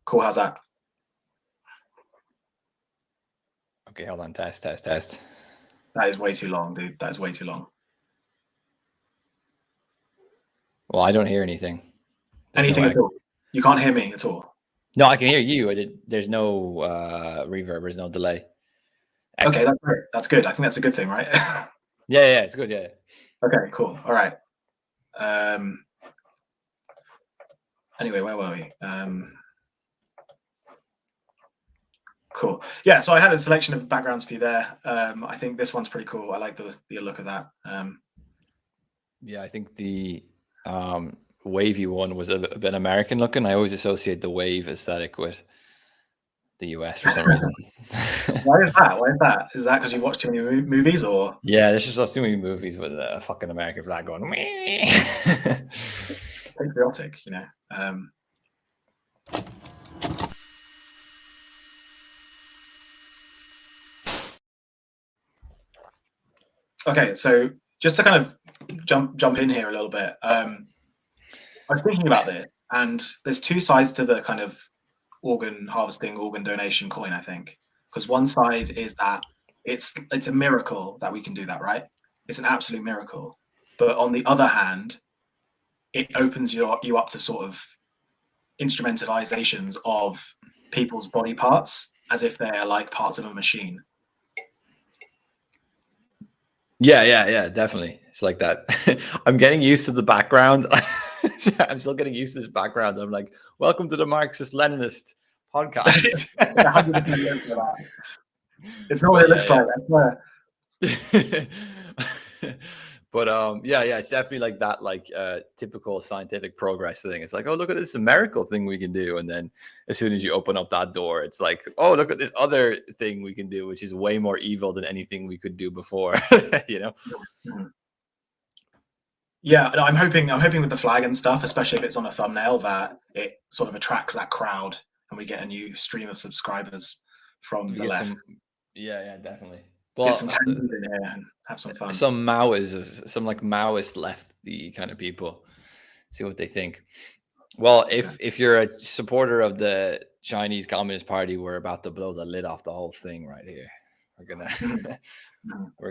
Cool. How's that? Okay, hold on. Test. That is way too long, dude. That is way too long. Well, I don't hear anything. Anything at all? You can't hear me at all? No, I can hear you. There's no reverb. There's no delay. Echo. Okay, that's great. That's good. I think that's a good thing, right? Yeah, it's good. Yeah. Okay, cool. All right. Anyway, where were we? Cool. Yeah, so I had a selection of backgrounds for you there. I think this one's pretty cool. I like the look of that. Yeah, I think the wavy one was a bit American looking. I always associate the wave aesthetic with the US for some reason. Why is that? Is that because you've watched too many movies, or? Yeah, there's just too many movies with a fucking American flag going. Patriotic, you know. Okay, so just to kind of jump in here a little bit, I was thinking about this, and there's two sides to the kind of organ harvesting, organ donation coin, I think. Because one side is that it's a miracle that we can do that, right? It's an absolute miracle. But on the other hand, it opens you up to sort of instrumentalizations of people's body parts as if they're like parts of a machine. Yeah, definitely. It's like that. I'm getting used to the background. I'm still getting used to this background. I'm like, welcome to the Marxist-Leninist podcast. It's not what it looks like. But yeah, it's definitely like that, like typical scientific progress thing. It's like, oh, look at this miracle thing we can do, and then as soon as you open up that door, it's like, oh, look at this other thing we can do, which is way more evil than anything we could do before. You know? Yeah, no, I'm hoping with the flag and stuff, especially if it's on a thumbnail, that it sort of attracts that crowd, and we get a new stream of subscribers from the left. Yeah, definitely. Well, get some tangies in here and have some fun. Some Maoists, some like Maoist lefty kind of people. See what they think. Well, if you're a supporter of the Chinese Communist Party, we're about to blow the lid off the whole thing right here. We're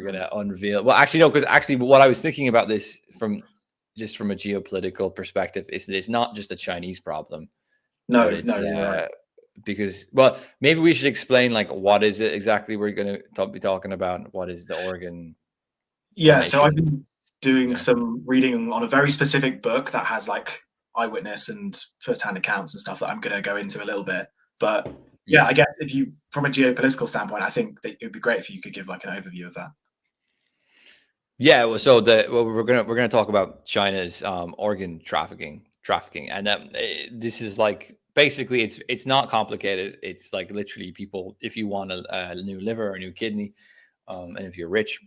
gonna unveil. Well, actually, no, because actually, what I was thinking about this from a geopolitical perspective is that it's not just a Chinese problem. No, but it's because, well, maybe we should explain like what is it exactly we're going to be talking about. What is the organ? Yeah, donation? So I've been doing some reading on a very specific book that has like eyewitness and first-hand accounts and stuff that I'm going to go into a little bit. But yeah, I guess if you, from a geopolitical standpoint, I think that it would be great if you could give like an overview of that. Yeah, well, so we're gonna talk about China's organ trafficking, and this is like basically it's not complicated. It's like literally people, if you want a new liver or a new kidney, and if you're rich,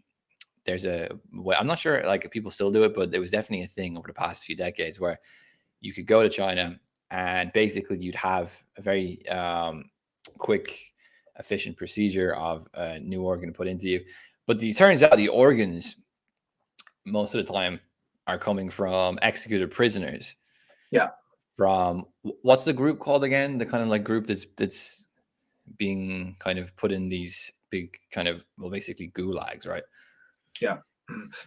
there's I'm not sure like if people still do it, but there was definitely a thing over the past few decades where you could go to China and basically you'd have a very quick, efficient procedure of a new organ put into you. But it turns out the organs most of the time are coming from executed prisoners. Yeah. From what's the group called again? The kind of like group that's being kind of put in these big kind of, well, basically gulags, right? Yeah.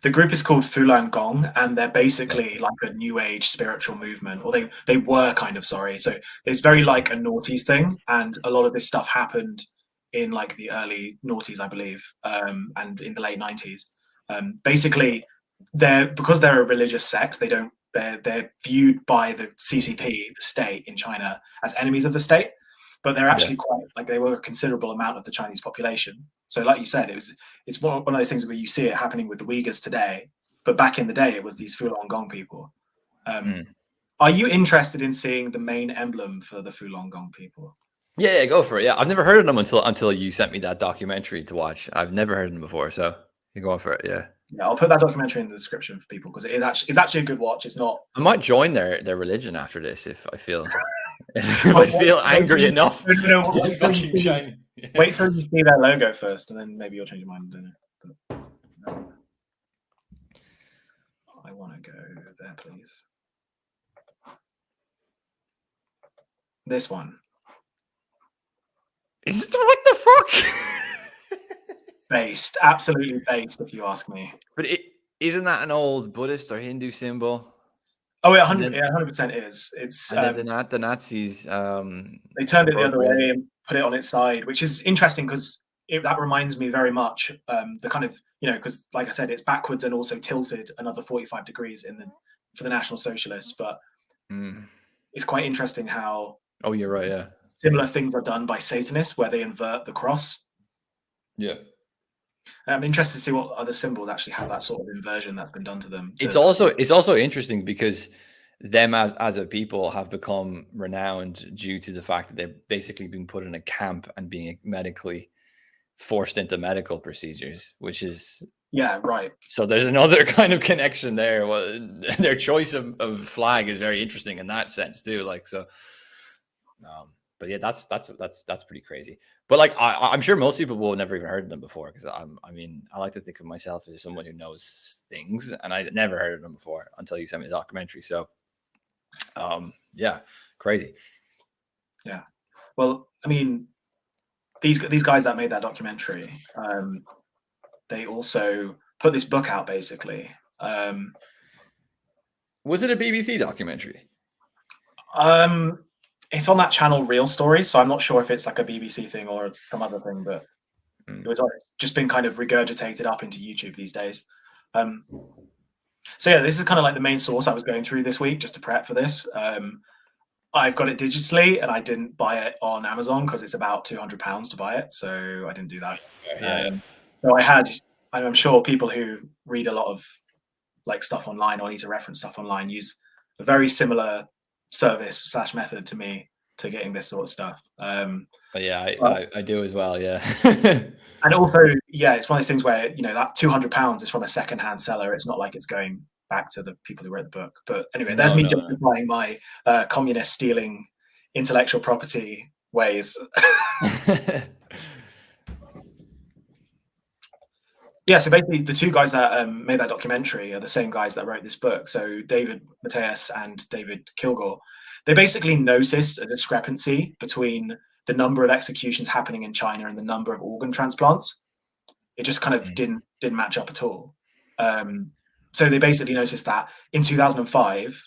The group is called Falun Gong, and they're basically like a new age spiritual movement, or they were kind of, sorry. So it's very like a noughties thing, and a lot of this stuff happened in like the early noughties, I believe, and in the late 90s. Basically, because they're a religious sect, they're viewed by the CCP, the state in China, as enemies of the state. But they're actually quite like, they were a considerable amount of the Chinese population. So like you said, it's one of those things where you see it happening with the Uyghurs today, but back in the day it was these Falun Gong people. Are you interested in seeing the main emblem for the Falun Gong people? Yeah, go for it. Yeah, I've never heard of them until you sent me that documentary to watch. I've never heard of them before, so you go for it. Yeah, I'll put that documentary in the description for people because it's actually a good watch. It's not. I might join their religion after this if I feel if I feel angry enough. Wait till you see their logo first, and then maybe you'll change your mind. I want to go there, please. This one. what the fuck? Based, absolutely based, if you ask me. But isn't that an old Buddhist or Hindu symbol? Oh, it And 100, then yeah, 100% is. It's the Nazis they turned it the other way appropriated. and put it on its side, which is interesting because that reminds me very much the kind of, because like I said, it's backwards and also tilted another 45 degrees for the National Socialists. But it's quite interesting how Oh, you're right. Yeah. similar things are done by Satanists where they invert the cross. Yeah. I'm interested to see what other symbols actually have that sort of inversion that's been done to them. It's also interesting because them as a people have become renowned due to the fact that they've basically been put in a camp and being medically forced into medical procedures, which is right. So there's another kind of connection there. Well, their choice of flag is very interesting in that sense too. Like so. But yeah, that's pretty crazy. But like, I'm sure most people will have never even heard of them before because I mean, I like to think of myself as someone who knows things, and I never heard of them before until you sent me the documentary. So, yeah, crazy. Yeah. Well, I mean, these guys that made that documentary, they also put this book out basically. Was it a BBC documentary? It's on that channel Real Stories, so I'm not sure if it's like a BBC thing or some other thing, but it's just been kind of regurgitated up into YouTube these days. So yeah, this is kind of like the main source I was going through this week just to prep for this. I've got it digitally, and I didn't buy it on Amazon because it's about £200 to buy it, so I didn't do that. So I'm sure people who read a lot of like stuff online or need to reference stuff online use a very similar service / method to me to getting this sort of stuff. But yeah, I do as well. Yeah. And also, yeah, it's one of those things where, that £200 is from a secondhand seller. It's not like it's going back to the people who wrote the book. But anyway, there's me justifying my communist stealing intellectual property ways. Yeah, so basically the two guys that made that documentary are the same guys that wrote this book. So David Matthias and David Kilgore. They basically noticed a discrepancy between the number of executions happening in China and the number of organ transplants. It just kind of didn't match up at all. So they basically noticed that in 2005,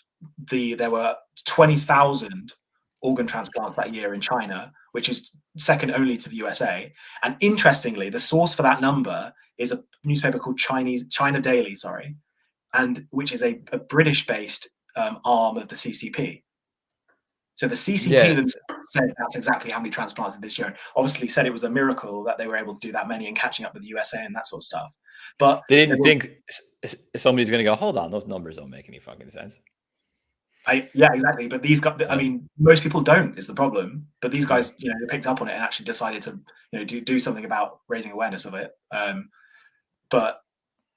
there were 20,000 organ transplants that year in China, which is second only to the USA. And interestingly, the source for that number is a newspaper called China Daily, and which is a British-based arm of the CCP. So the CCP themselves said that's exactly how many transplants this year. Obviously said it was a miracle that they were able to do that many and catching up with the USA and that sort of stuff. But they didn't think somebody's going to go, hold on, those numbers don't make any fucking sense. Yeah, exactly. But these guys, I mean, most people don't is the problem. But these guys, they picked up on it and actually decided to, do something about raising awareness of it. But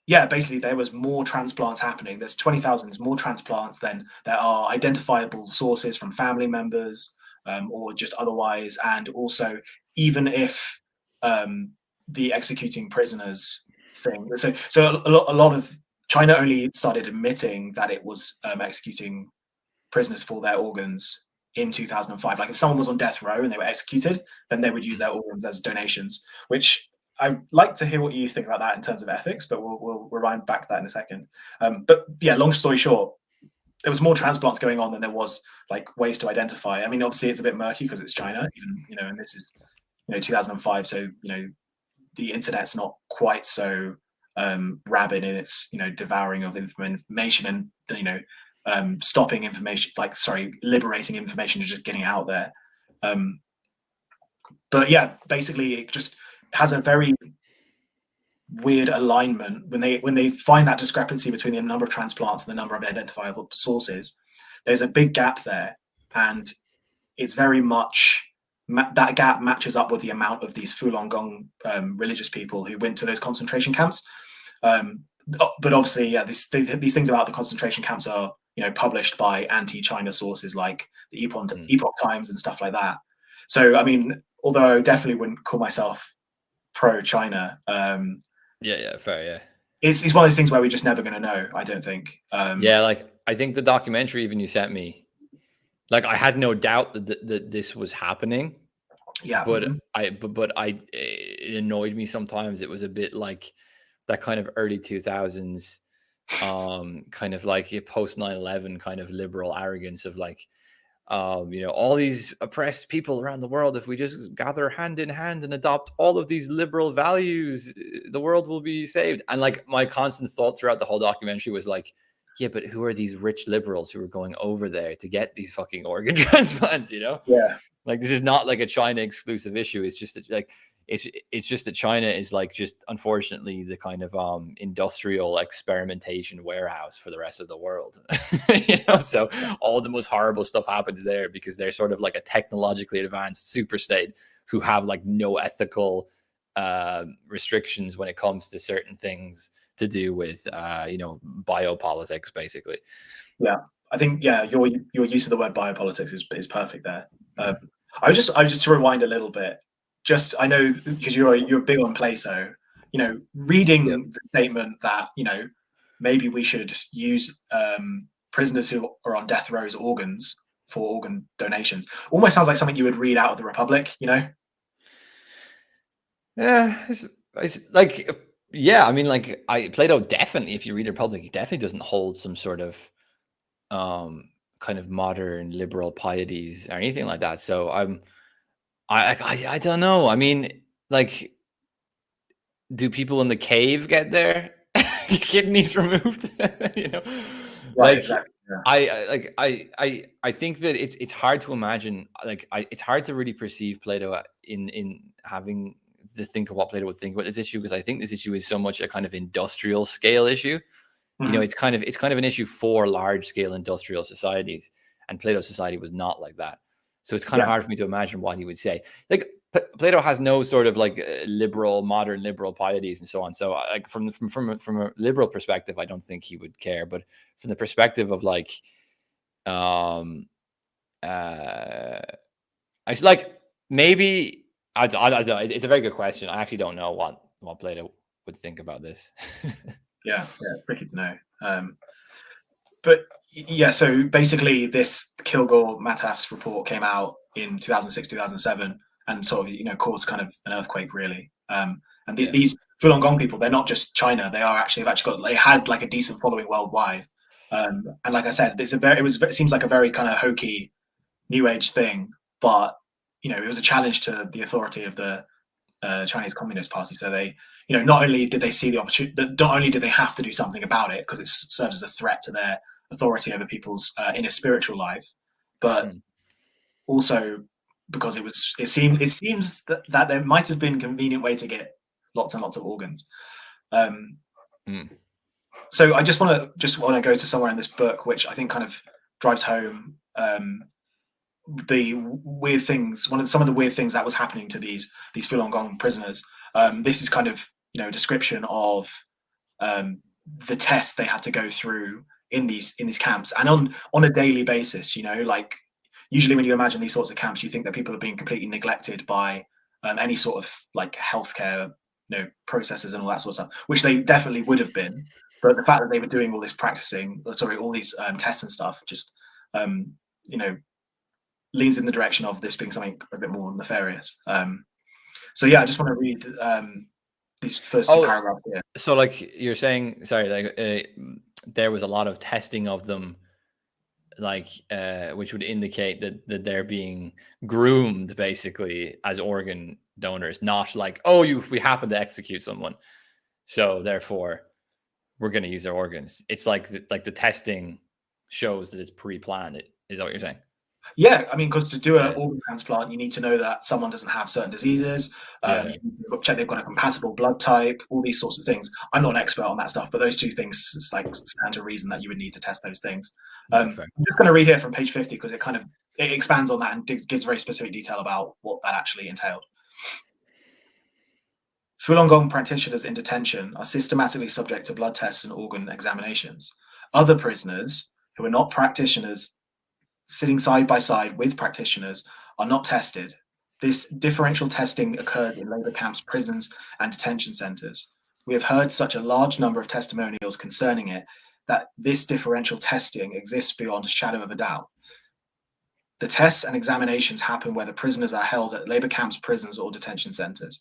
yeah, basically there was more transplants happening. There's 20,000 more transplants than there are identifiable sources from family members or just otherwise. And also, even if the executing prisoners thing, so a lot of China only started admitting that it was executing prisoners for their organs in 2005. Like if someone was on death row and they were executed, then they would use their organs as donations, which I'd like to hear what you think about that in terms of ethics, but we'll rewind back to that in a second. But yeah, long story short, there was more transplants going on than there was like ways to identify. I mean, obviously it's a bit murky because it's China, even, and this is, 2005. So, the internet's not quite so rabid in its, devouring of information and, stopping information, liberating information and just getting out there. But yeah, basically it just has a very weird alignment when they find that discrepancy between the number of transplants and the number of identifiable sources. There's a big gap there, and it's very much that gap matches up with the amount of these Falun Gong religious people who went to those concentration camps. But obviously, yeah, these things about the concentration camps are published by anti-China sources like the Epoch Times and stuff like that. So I mean, although I definitely wouldn't call myself pro-China. Yeah, fair. Yeah, it's one of those things where we're just never going to know. I don't think. Yeah, like I think the documentary even you sent me, like I had no doubt that this was happening. Yeah. But it annoyed me sometimes. It was a bit like that kind of early 2000s, kind of like a post 9/11 kind of liberal arrogance of like, all these oppressed people around the world, if we just gather hand in hand and adopt all of these liberal values, the world will be saved. And like my constant thought throughout the whole documentary was like, yeah, but who are these rich liberals who are going over there to get these fucking organ transplants? Yeah. Like this is not like a China exclusive issue. It's just that, like it's just that China is like just unfortunately the kind of industrial experimentation warehouse for the rest of the world. So all the most horrible stuff happens there because they're sort of like a technologically advanced super state who have like no ethical restrictions when it comes to certain things to do with biopolitics, basically. Yeah, I think your use of the word biopolitics is perfect there. I just to rewind a little bit. Just I know because you're big on Plato. Yep. Reading the statement that maybe we should use prisoners who are on death row's organs for organ donations almost sounds like something you would read out of the Republic. Yeah, it's like, yeah, I mean, like, Plato definitely, if you read the Republic, he definitely doesn't hold some sort of kind of modern liberal pieties or anything like that. So I don't know. I mean, like, do people in the cave get their kidneys removed? Right. Like Exactly. Yeah. I think that it's hard to imagine. Like, it's hard to really perceive Plato in having to think of what Plato would think about this issue, because I think this issue is so much a kind of industrial scale issue. Mhm. It's kind of an issue for large scale industrial societies, and Plato's society was not like that. So it's kind of Yeah. hard for me to imagine what he would say. Like, Plato has no sort of like modern liberal pieties and so on. So like from a liberal perspective, I don't think he would care. But from the perspective of like, I like, maybe I don't know. It's a very good question. I actually don't know what Plato would think about this. Yeah. It's tricky to know. But yeah, so basically, this Kilgore Matas report came out in 2006, 2007, and sort of caused kind of an earthquake, really. And Yeah. these Falun Gong people, they're not just China; they had like a decent following worldwide. And like I said, it seems like a very kind of hokey new age thing, but it was a challenge to the authority of the Chinese Communist Party. So they, not only did they see the opportunity, not only did they have to do something about it because it serves as a threat to their authority over people's inner spiritual life, but Mm. also because it seems that there might have been a convenient way to get lots and lots of organs. Mm. So I just want to go to somewhere in this book which I think kind of drives home the weird things. Some of the weird things that was happening to these Falun Gong prisoners. This is kind of a description of the tests they had to go through in these camps, and on a daily basis. Like usually when you imagine these sorts of camps, you think that people are being completely neglected by any sort of like healthcare processes and all that sort of stuff, which they definitely would have been. But the fact that they were doing all this all these tests and stuff, just you know leans in the direction of this being something a bit more nefarious. So yeah, I just want to read these first two paragraphs here. So like you're saying, sorry, like there was a lot of testing of them, like which would indicate that they're being groomed basically as organ donors, not like, oh, we happen to execute someone, so therefore we're going to use their organs. It's like the testing shows that it's pre-planned. Is that what you're saying? Yeah, I mean, because to do an Yeah. organ transplant, you need to know that someone doesn't have certain diseases. Yeah. You need to check they've got a compatible blood type, all these sorts of things. I'm not an expert on that stuff, but those two things stand to reason that you would need to test those things. Yeah, fair. I'm just going to read here from page 50 because it expands on that and gives very specific detail about what that actually entailed. Falun Gong practitioners in detention are systematically subject to blood tests and organ examinations. Other prisoners who are not practitioners sitting side by side with practitioners are not tested. This differential testing occurred in labor camps, prisons, and detention centers. We have heard such a large number of testimonials concerning it that this differential testing exists beyond a shadow of a doubt. The tests and examinations happen where the prisoners are held at labor camps, prisons, or detention centers.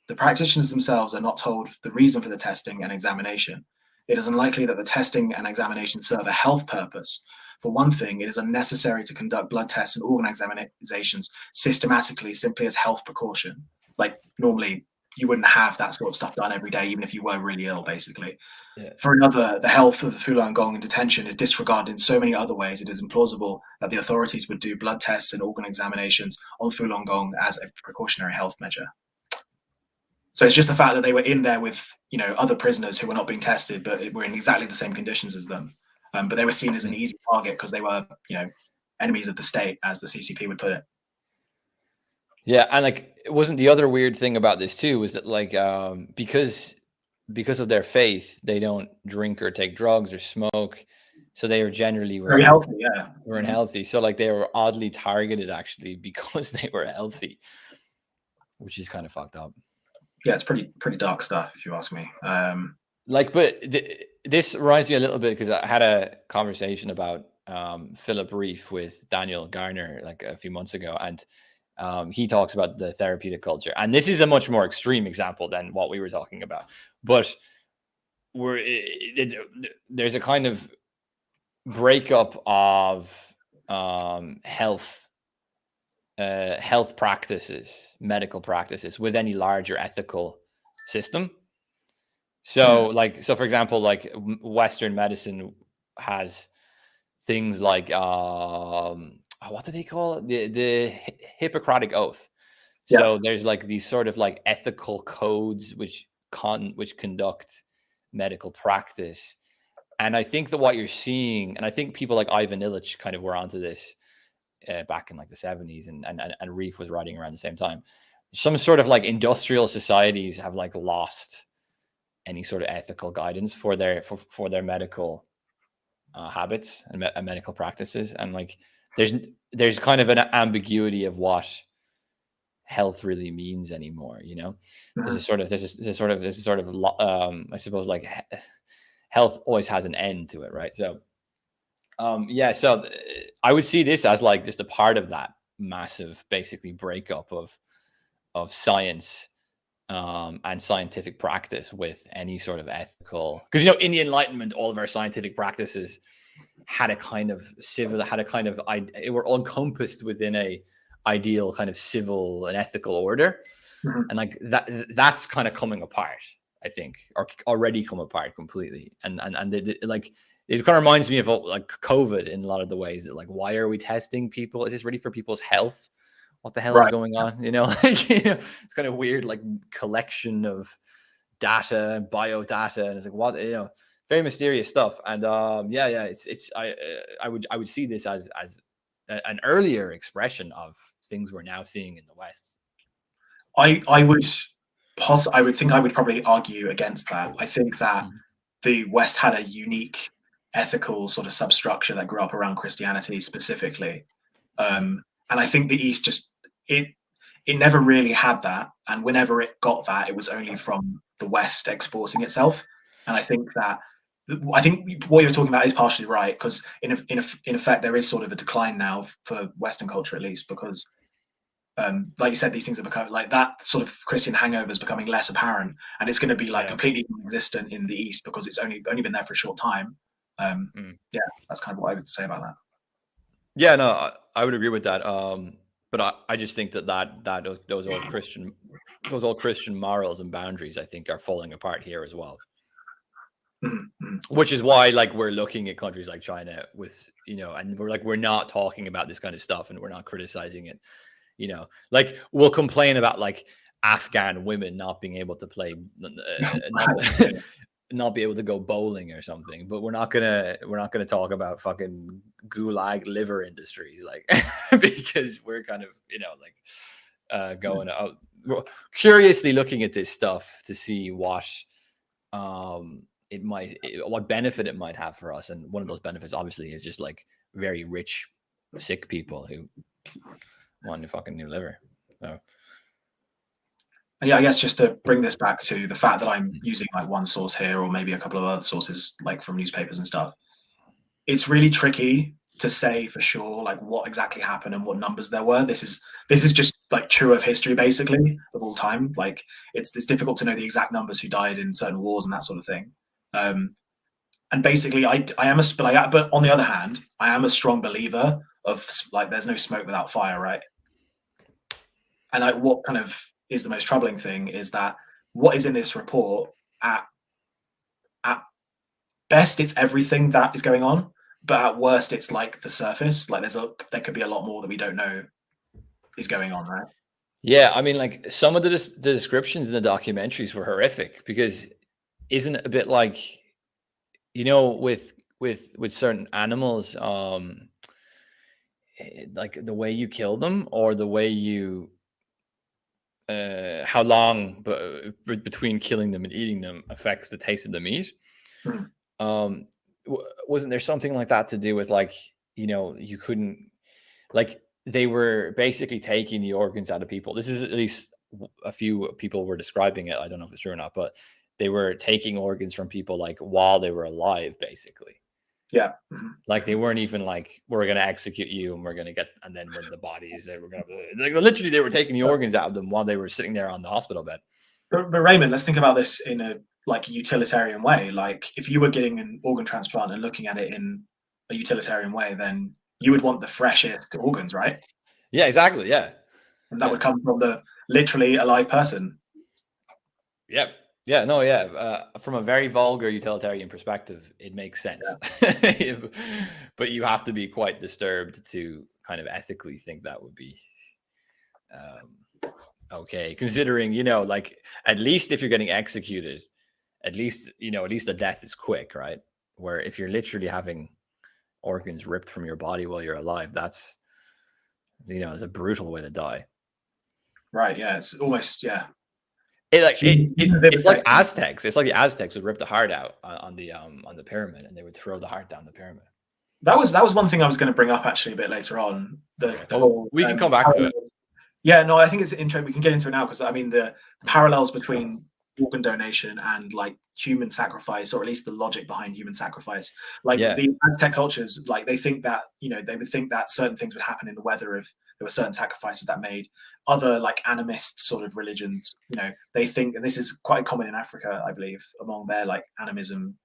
The practitioners themselves are not told the reason for the testing and examination. It is unlikely that the testing and examination serve a health purpose. For one thing, it is unnecessary to conduct blood tests and organ examinations systematically simply as health precaution. Like normally, you wouldn't have that sort of stuff done every day, even if you were really ill, basically. Yeah. For another, the health of the Falun Gong in detention is disregarded in so many other ways. It is implausible that the authorities would do blood tests and organ examinations on Falun Gong as a precautionary health measure. So it's just the fact that they were in there with, you know, other prisoners who were not being tested, but were in exactly the same conditions as them. But they were seen as an easy target because they were, you know, enemies of the state, as the CCP would put it. Yeah, and like, it wasn't the other weird thing about this too was that like because of their faith, they don't drink or take drugs or smoke, so they were generally Very healthy, yeah. Were unhealthy. So like they were oddly targeted actually because they were healthy, which is kind of fucked up. Yeah, it's pretty dark stuff if you ask me. Like, but this reminds me a little bit because I had a conversation about Philip Reef with Daniel Garner like a few months ago, and he talks about the therapeutic culture, and this is a much more extreme example than what we were talking about, but there's a kind of breakup of health practices, medical practices with any larger ethical system. So like, so for example, like Western medicine has things like what do they call it? The Hippocratic Oath. Yeah. So there's like these sort of like ethical codes which conduct medical practice. And I think that what you're seeing, and I think people like Ivan Illich kind of were onto this back in like the 70s, and Reef was writing around the same time. Some sort of like industrial societies have like lost any sort of ethical guidance for their medical habits and medical practices, and like there's kind of an ambiguity of what health really means anymore. You know, there's a sort of I suppose like health always has an end to it, right? So yeah, so I would see this as like just a part of that massive basically breakup of science and scientific practice with any sort of ethical, because you know in the Enlightenment all of our scientific practices had a kind of it were encompassed within a ideal kind of civil and ethical order, and like that's kind of coming apart, I think, or already come apart completely, and like it kind of reminds me of like COVID in a lot of the ways that like, why are we testing people? Is this really for people's health? What the hell is going on? You know, like, you know, it's kind of weird, like collection of data, biodata, and it's like, what, you know, very mysterious stuff. And yeah, I would see this as an earlier expression of things we're now seeing in the West. I would think I would probably argue against that. I think that the West had a unique ethical sort of substructure that grew up around Christianity specifically, and I think the East just it never really had that, and whenever it got that, it was only from the West exporting itself. And I think what you're talking about is partially right, because in effect there is sort of a decline now for Western culture, at least, because like you said, these things have become like that sort of Christian hangover is becoming less apparent, and it's going to be like completely non-existent in the East because it's only been there for a short time. Yeah, that's kind of what I would say about that. Yeah, no, I would agree with that. But I just think that those old Christian morals and boundaries, I think, are falling apart here as well. Which is why, like, we're looking at countries like China with, you know, and we're not talking about this kind of stuff, and we're not criticizing it. You know, like we'll complain about like Afghan women not being able to play, not be able to go bowling or something, but we're not gonna talk about fucking gulag liver industries, like, because we're kind of, you know, like going out curiously looking at this stuff to see what what benefit it might have for us. And one of those benefits obviously is just like very rich sick people who want a fucking new liver. So yeah, I guess just to bring this back to the fact that I'm using like one source here or maybe a couple of other sources like from newspapers and stuff, it's really tricky to say for sure like what exactly happened and what numbers there were. This is just like true of history basically of all time. Like it's difficult to know the exact numbers who died in certain wars and that sort of thing. And basically, I am but on the other hand, I am a strong believer of like there's no smoke without fire, right? And like what kind of is the most troubling thing is that what is in this report at best it's everything that is going on, but at worst it's like the surface. Like there could be a lot more that we don't know is going on, right? Yeah, I mean, like some of the descriptions in the documentaries were horrific because isn't it a bit like, with certain animals, like the way you kill them or the way you how long between killing them and eating them affects the taste of the meat. Hmm. Wasn't there something like that to do with like, you couldn't, like they were basically taking the organs out of people. This is at least a few people were describing it. I don't know if it's true or not, but they were taking organs from people like while they were alive, basically. Yeah. Mm-hmm. Like they weren't even like, we're going to execute you and we're going to get, and then when the bodies, they were going to, like, literally they were taking the organs out of them while they were sitting there on the hospital bed. But Raymond, let's think about this in a like utilitarian way. Like if you were getting an organ transplant and looking at it in a utilitarian way, then you would want the freshest organs, right? Yeah, exactly. Yeah. And that would come from the literally alive person. Yep. Yeah, no, yeah. From a very vulgar utilitarian perspective, it makes sense. Yeah. But you have to be quite disturbed to kind of ethically think that would be okay. Considering, like at least if you're getting executed, at least the death is quick, right? Where if you're literally having organs ripped from your body while you're alive, that's, it's a brutal way to die. Right. Yeah. It's almost, yeah. It's like Aztecs. It's like the Aztecs would rip the heart out on the pyramid, and they would throw the heart down the pyramid. That was one thing I was going to bring up actually a bit later on. We can come back to it. Yeah, no, I think it's interesting. We can get into it now because I mean the parallels between organ donation and like human sacrifice, or at least the logic behind human sacrifice. Like the Aztec cultures, like they think that they would think that certain things would happen in the weather if there were certain sacrifices that made. Other like animist sort of religions, they think, and this is quite common in Africa, I believe, among their like animism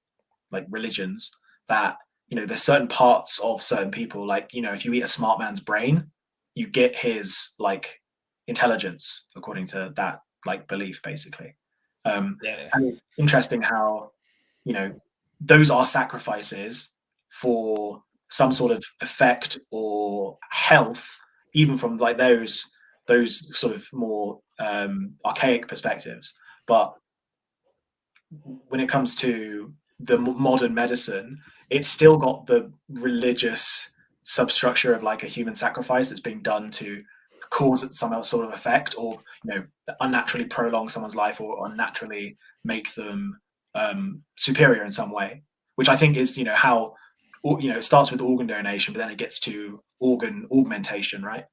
like religions, that there's certain parts of certain people, like if you eat a smart man's brain, you get his like intelligence according to that like belief basically. And it's interesting how those are sacrifices for some sort of effect or health, even from like those sort of more archaic perspectives. But when it comes to the modern medicine, it's still got the religious substructure of like a human sacrifice that's being done to cause some sort of effect, or unnaturally prolong someone's life, or unnaturally make them superior in some way, which I think is how it starts with organ donation, but then it gets to organ augmentation, right?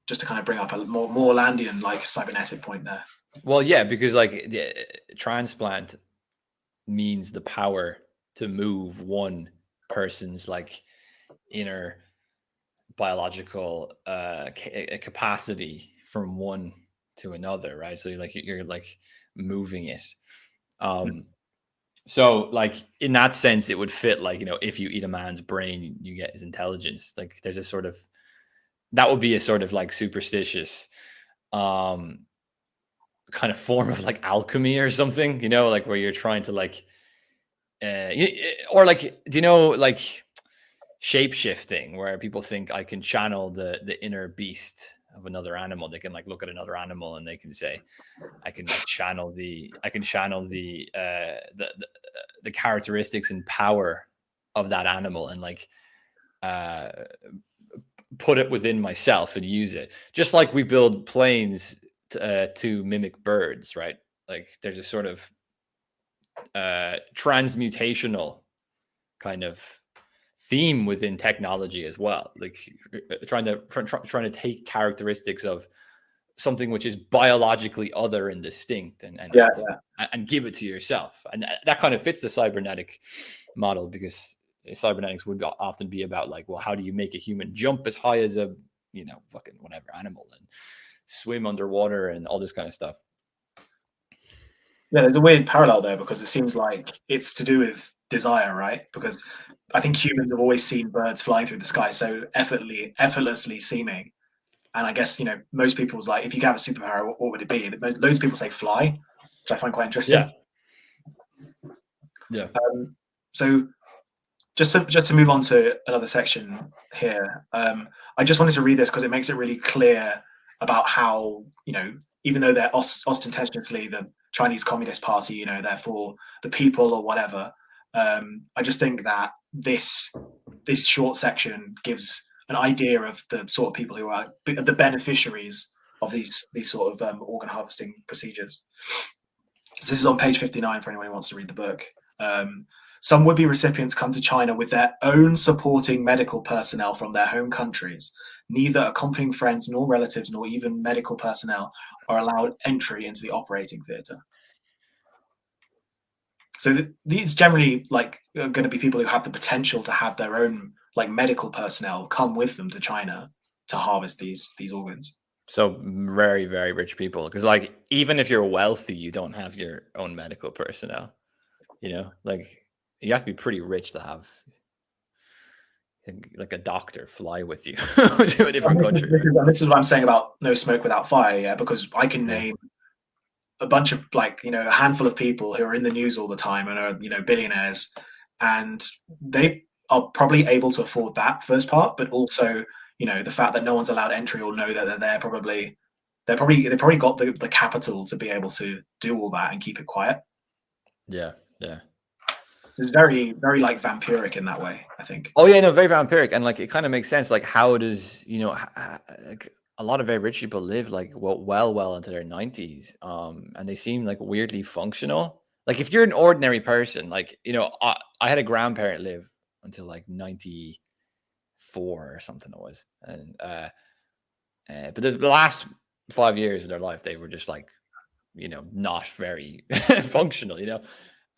Just to kind of bring up a more Landian like cybernetic point there. Well, yeah, because like the transplant means the power to move one person's like inner biological capacity from one to another, right? So you're like moving it. So like in that sense, it would fit like, if you eat a man's brain, you get his intelligence. Like there's a sort of, that would be a sort of like superstitious kind of form of like alchemy or something, like where you're trying to like, or like, like shape shifting, where people think I can channel the inner beast of another animal. They can like look at another animal and they can say, I can like channel the characteristics and power of that animal and like put it within myself and use it. Just like we build planes to mimic birds, right? Like there's a sort of transmutational kind of theme within technology as well, like trying to take characteristics of something which is biologically other and distinct and give it to yourself, and that kind of fits the cybernetic model because cybernetics would often be about like, well, how do you make a human jump as high as a, fucking whatever animal and swim underwater and all this kind of stuff. Yeah, there's a weird parallel there because it seems like it's to do with desire, right? Because I think humans have always seen birds flying through the sky so effortlessly seeming. And I guess, most people's like, if you could have a superpower, what would it be? Loads of people say fly, which I find quite interesting. Yeah. So just to move on to another section here, I just wanted to read this because it makes it really clear about how, even though they're ostentatiously the Chinese Communist Party, they're for the people or whatever, I just think that this short section gives an idea of the sort of people who are the beneficiaries of these sort of organ harvesting procedures. So this is on page 59 for anyone who wants to read the book. Some would-be recipients come to China with their own supporting medical personnel from their home countries. Neither accompanying friends nor relatives nor even medical personnel are allowed entry into the operating theatre. So these generally are going to be people who have the potential to have their own medical personnel come with them to China to harvest these organs. So very, very rich people, because even if you're wealthy, you don't have your own medical personnel. You have to be pretty rich to have like a doctor fly with you to a different country. This is what I'm saying about no smoke without fire, yeah, because I can name a bunch of a handful of people who are in the news all the time and are billionaires, and they are probably able to afford that first part, but also the fact that no one's allowed entry or know that they're probably got the capital to be able to do all that and keep it quiet. Yeah. So it's very, very vampiric in that way, I think. Oh yeah, no, very vampiric, and it kind of makes sense. How does a lot of very rich people live well into their 90s, and they seem weirdly functional. If you're an ordinary person, I had a grandparent live until 94 or something it was, and but the last 5 years of their life they were just not very functional,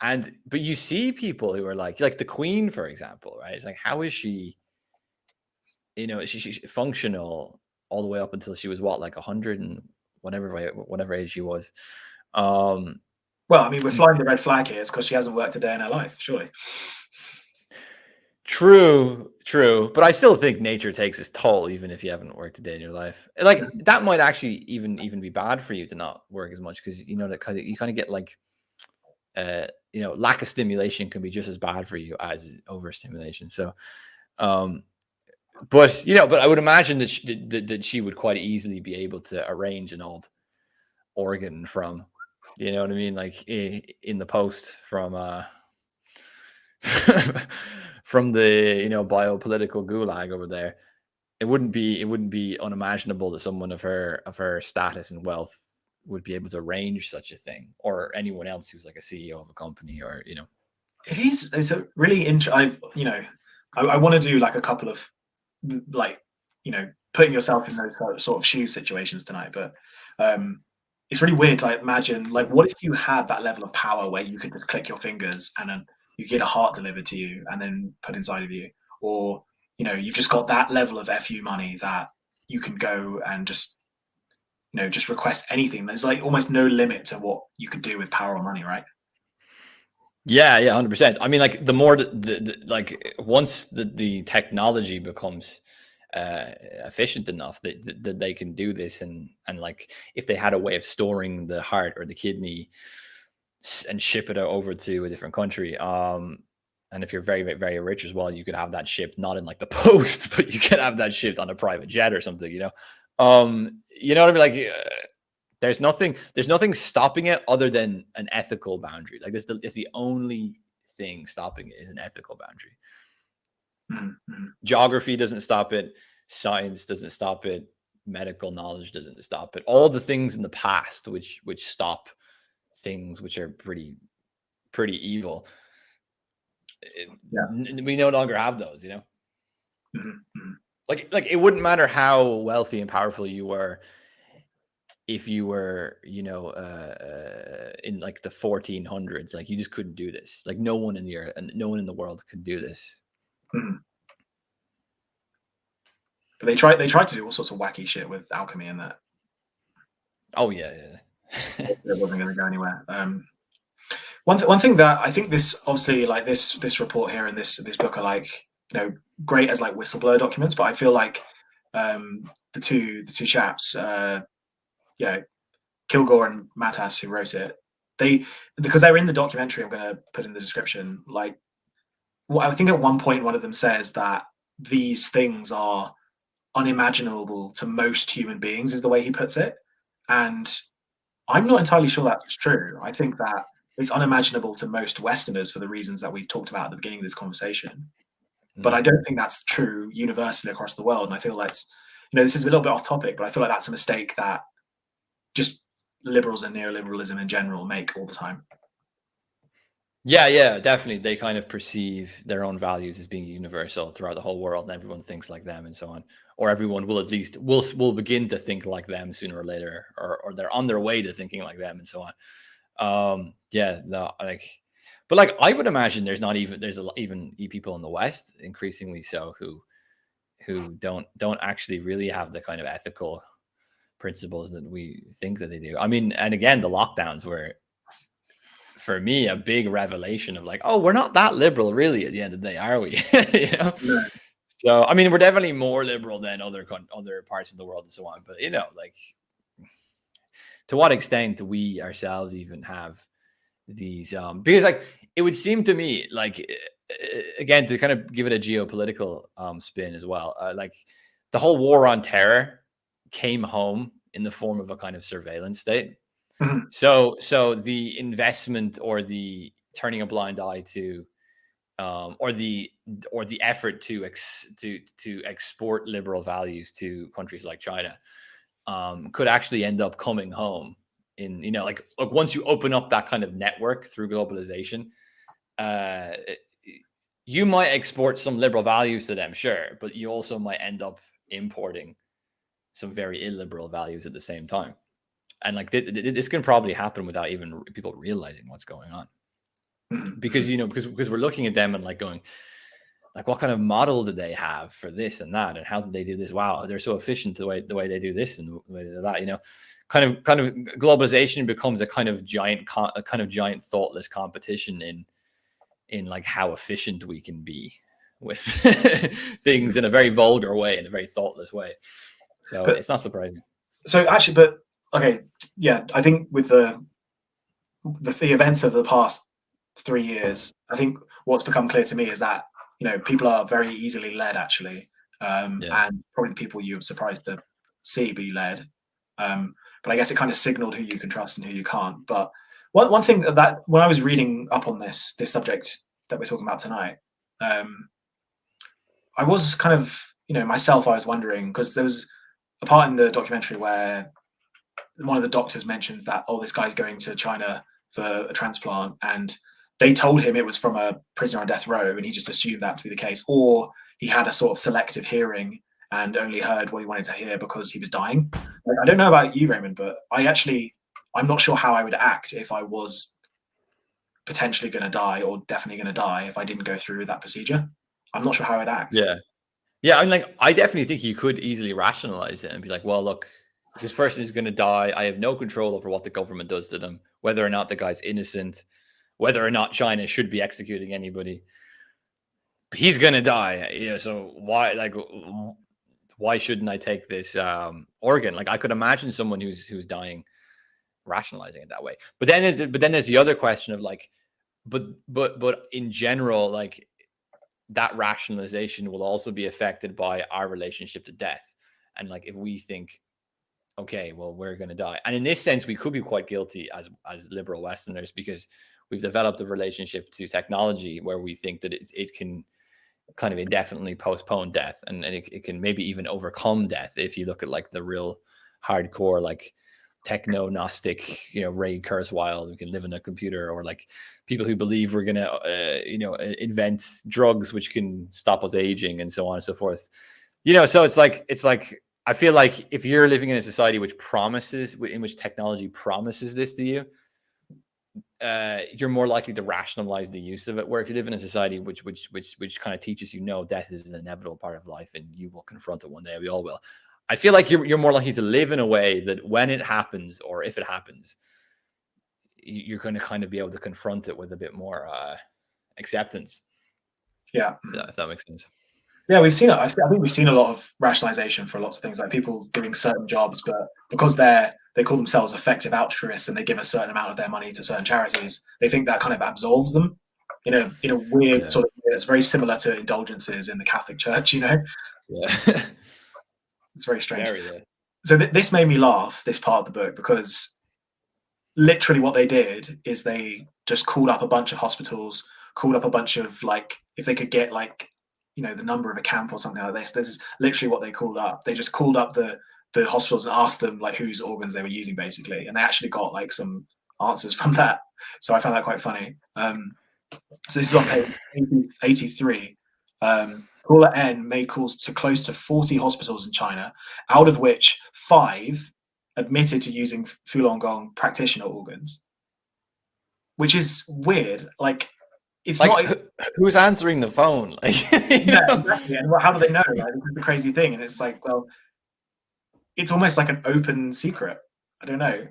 but you see people who are like the Queen, for example, right? It's how is she, she's functional all the way up until she was 100 and whatever age she was. Well, I mean, we're flying the red flag here. It's because she hasn't worked a day in her life, surely. True, but I still think nature takes its toll, even if you haven't worked a day in your life. That might actually even be bad for you to not work as much, because that you kind of get lack of stimulation can be just as bad for you as overstimulation. So, but I would imagine that she would quite easily be able to arrange an old organ from, you know what I mean, in the post from from the biopolitical gulag over there. It wouldn't be unimaginable that someone of her status and wealth would be able to arrange such a thing, or anyone else who's a CEO of a company, or it's a really I want to do a couple of putting yourself in those sort of shoe situations tonight, but it's really weird to imagine what if you had that level of power where you could just click your fingers and then you get a heart delivered to you and then put inside of you, or you've just got that level of FU money that you can go and just request anything. There's almost no limit to what you could do with power or money, right? Yeah, 100%. I mean, the more once the technology becomes efficient enough that they can do this, and if they had a way of storing the heart or the kidney and ship it over to a different country, and if you're very, very rich as well, you could have that shipped not in the post, but you could have that shipped on a private jet or something, you know what I mean? There's nothing stopping it other than an ethical boundary. It's the only thing stopping it is an ethical boundary. Mm-hmm. Geography doesn't stop it. Science doesn't stop it. Medical knowledge doesn't stop it. All the things in the past which stop things which are pretty evil, we no longer have those. Mm-hmm. It wouldn't matter how wealthy and powerful you were. If you were, in the 1400s, you just couldn't do this. No one in the world could do this. Mm. But they tried to do all sorts of wacky shit with alchemy and that. Oh yeah, yeah. It wasn't going to go anywhere. One thing that I think this obviously like this report here and this book are like, great as like whistleblower documents, but I feel like the two chaps, Kilgore and Matas, who wrote it, because they're in the documentary I'm going to put in the description. Like, I think at one point one of them says that these things are unimaginable to most human beings, is the way he puts it, and I'm not entirely sure that's true. I think that it's unimaginable to most Westerners for the reasons that we talked about at the beginning of this conversation. But I don't think that's true universally across the world. And I feel that's, this is a little bit off topic, but I feel like that's a mistake that just liberals and neoliberalism in general make all the time. Yeah, definitely. They kind of perceive their own values as being universal throughout the whole world, and everyone thinks like them, and so on. Or everyone will at least will begin to think like them sooner or later, or they're on their way to thinking like them, and so on. But like I would imagine there's even people in the West, increasingly so, who don't actually really have the kind of ethical principles that we think that they do. I mean, and again, the lockdowns were, for me, a big revelation of like, oh, we're not that liberal really at the end of the day, are we? No. So I mean, we're definitely more liberal than other parts of the world and so on, but like, to what extent do we ourselves even have these because like it would seem to me like, again, to kind of give it a geopolitical spin as well, like the whole war on terror came home in the form of a kind of surveillance state. Mhm. So the investment or the turning a blind eye to or the effort to export liberal values to countries like China could actually end up coming home in, like once you open up that kind of network through globalization, you might export some liberal values to them, sure, but you also might end up importing some very illiberal values at the same time. And like this can probably happen without even people realizing what's going on, because because we're looking at them and like going, like, what kind of model do they have for this and that, and how did they do this? Wow, they're so efficient the way they do this and the way they do that. Kind of globalization becomes a kind of giant thoughtless competition in like how efficient we can be with things in a very vulgar way, in a very thoughtless way. So it's not surprising. So actually, okay, yeah, I think with the events of the past 3 years, I think what's become clear to me is that people are very easily led, actually, and probably the people you're surprised to see be led. But I guess it kind of signaled who you can trust and who you can't. But one thing that when I was reading up on this subject that we're talking about tonight, I was kind of myself, I was wondering, because there was a part in the documentary where one of the doctors mentions that, this guy's going to China for a transplant, and they told him it was from a prisoner on death row, and he just assumed that to be the case, or he had a sort of selective hearing and only heard what he wanted to hear because he was dying. Like, I don't know about you, Raymond, but I'm not sure how I would act if I was potentially going to die or definitely going to die if I didn't go through that procedure. I'm not sure how I'd act. Yeah. I mean, like, I definitely think you could easily rationalize it and be like, well, look, this person is going to die. I have no control over what the government does to them, whether or not the guy's innocent, whether or not China should be executing anybody. He's going to die. So why shouldn't I take this organ? Like, I could imagine someone who's dying rationalizing it that way. But then there's the other question of like, but in general, like, that rationalization will also be affected by our relationship to death. And like, if we think, okay, well, we're going to die. And in this sense, we could be quite guilty as liberal Westerners, because we've developed a relationship to technology where we think that it can kind of indefinitely postpone death, and it can maybe even overcome death. If you look at like the real hardcore, like techno-gnostic, Ray Kurzweil, who can live in a computer, or like people who believe we're going to, invent drugs which can stop us aging, and so on and so forth. So it's like, I feel like if you're living in a society in which technology promises this to you, you're more likely to rationalize the use of it. Where if you live in a society which kind of teaches you, no, death is an inevitable part of life, and you will confront it one day. We all will. I feel like you're more likely to live in a way that when it happens, or if it happens, you're going to kind of be able to confront it with a bit more acceptance. Yeah, if that makes sense. Yeah, we've seen it. I think we've seen a lot of rationalization for lots of things, like people doing certain jobs, but because they call themselves effective altruists and they give a certain amount of their money to certain charities, they think that kind of absolves them in a weird sort of way that's very similar to indulgences in the Catholic Church. Yeah, it's very strange. Very, So this made me laugh, this part of the book, because literally what they did is they just called up a bunch of hospitals, called up a bunch of, like, if they could get, like, the number of a camp or something like this. This is literally what they called up. They just called up the hospitals and asked them, like, whose organs they were using, basically, and they actually got, like, some answers from that. So I found that quite funny. So this is on page 83. Caller N made calls to close to 40 hospitals in China, out of which 5 admitted to using Falun Gong practitioner organs, which is weird. Like, it's like, not. Who's answering the phone? Like, exactly. And how do they know? Like, this is the crazy thing. And it's like, well, it's almost like an open secret. I don't know.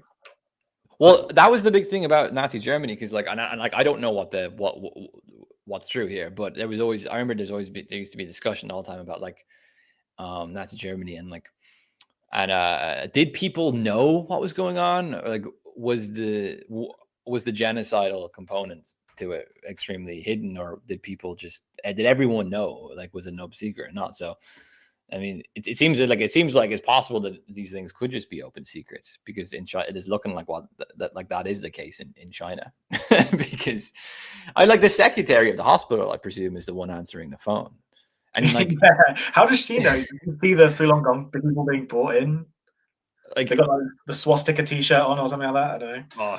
Well, that was the big thing about Nazi Germany, because like, and I don't know what's true here, but there was I remember there used to be discussion all the time about, like, Nazi Germany, and like, and did people know what was going on? Or, like, was the genocidal component to it extremely hidden, or did people just did everyone know? Like, was it no secret or not? So, I mean, it seems like it's possible that these things could just be open secrets, because in China it is looking like that is the case in China. Because I like the secretary of the hospital, I presume, is the one answering the phone. And like, how does she know? You can see the Falun Gong people being brought in. like, they got, like, the swastika T-shirt on or something like that. I don't know.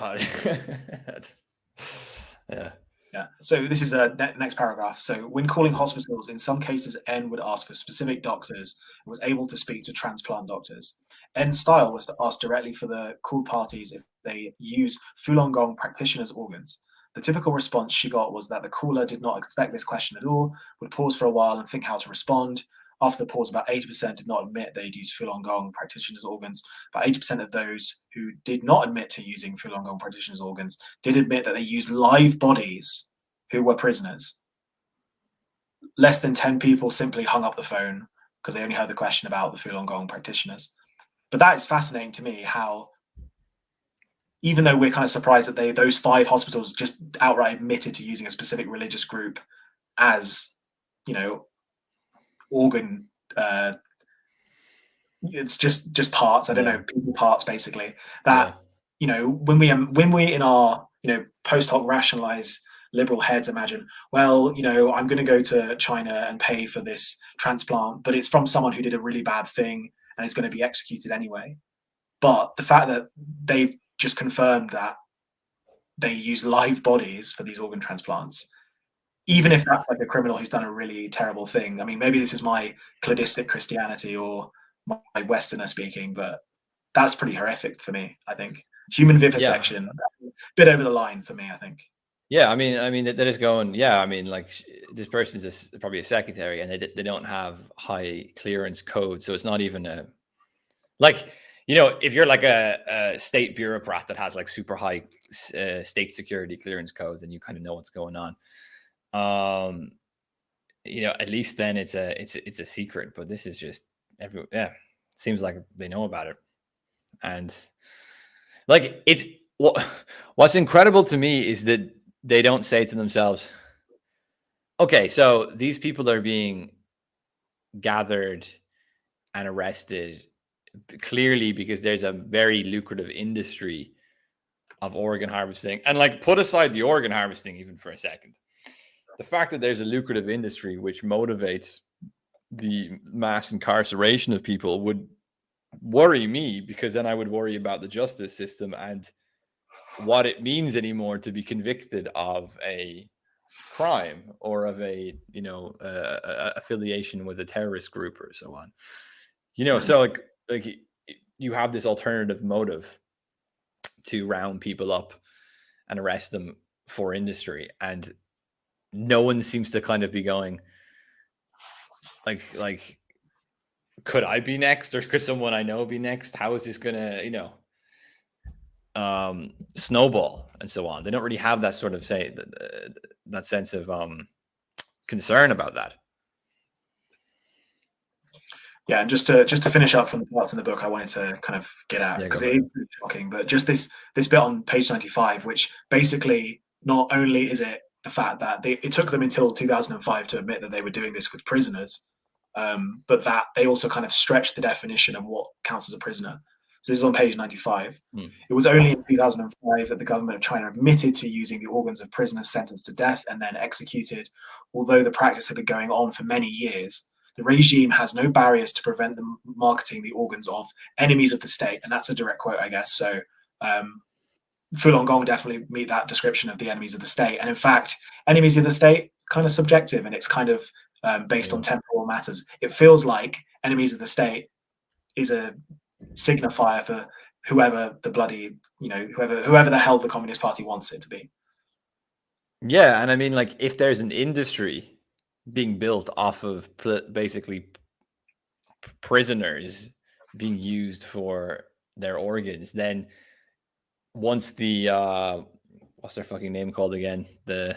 Yeah. Yeah. So this is a next paragraph. So when calling hospitals, in some cases, N would ask for specific doctors and was able to speak to transplant doctors. N's style was to ask directly for the called parties if they use Falun Gong practitioners' organs. The typical response she got was that the caller did not expect this question at all, would pause for a while and think how to respond. After the pause, about 80% did not admit they'd used Falun Gong practitioners' organs. But 80% of those who did not admit to using Falun Gong practitioners' organs did admit that they used live bodies who were prisoners. Less than 10 people simply hung up the phone because they only heard the question about the Falun Gong practitioners. But that is fascinating to me, how, even though we're kind of surprised that those 5 hospitals just outright admitted to using a specific religious group as, organ, it's just parts. I don't know, people parts, basically. That when we in our post hoc rationalize liberal heads imagine, well, I'm going to go to China and pay for this transplant, but it's from someone who did a really bad thing and is going to be executed anyway. But the fact that they've just confirmed that they use live bodies for these organ transplants, even if that's like a criminal who's done a really terrible thing. I mean, maybe this is my cladistic Christianity or my Westerner speaking, but that's pretty horrific for me, I think. Human vivisection, a bit over the line for me, I think. Yeah, I mean that is going. Yeah, I mean, like, this person's probably a secretary, and they don't have high clearance code, so it's not even a, like, if you're like a state bureaucrat that has like super high state security clearance codes, and you kind of know what's going on. At least then it's a secret. But this is just it seems like they know about it, and like, it's what's incredible to me is that they don't say to themselves, okay, so these people are being gathered and arrested clearly because there's a very lucrative industry of organ harvesting. And like, put aside the organ harvesting even for a second, the fact that there's a lucrative industry which motivates the mass incarceration of people would worry me, because then I would worry about the justice system and what it means anymore to be convicted of a crime or of a affiliation with a terrorist group or so on. So like you have this alternative motive to round people up and arrest them for industry, and no one seems to kind of be going like could I be next, or could someone I know be next? How is this gonna, snowball and so on? They don't really have that sort of that sense of concern about that. Yeah, and just to finish up from the parts in the book I wanted to kind of get at, Yeah, because go it for is it. pretty shocking, but just this bit on page 95, which basically not only is it the fact that it took them until 2005 to admit that they were doing this with prisoners, but that they also kind of stretched the definition of what counts as a prisoner. So this is on page 95. It was only in 2005 that the government of China admitted to using the organs of prisoners sentenced to death and then executed, although the practice had been going on for many years. The regime has no barriers to prevent them marketing the organs of enemies of the state. And that's a direct quote, I guess. So Falun Gong definitely meet that description of the enemies of the state. And in fact, enemies of the state kind of subjective, and it's kind of based on temporal matters. It feels like enemies of the state is a signifier for whoever the bloody, whoever the hell the Communist Party wants it to be. Yeah, and I mean, like, if there's an industry being built off of basically prisoners being used for their organs, then once the what's their fucking name called again, the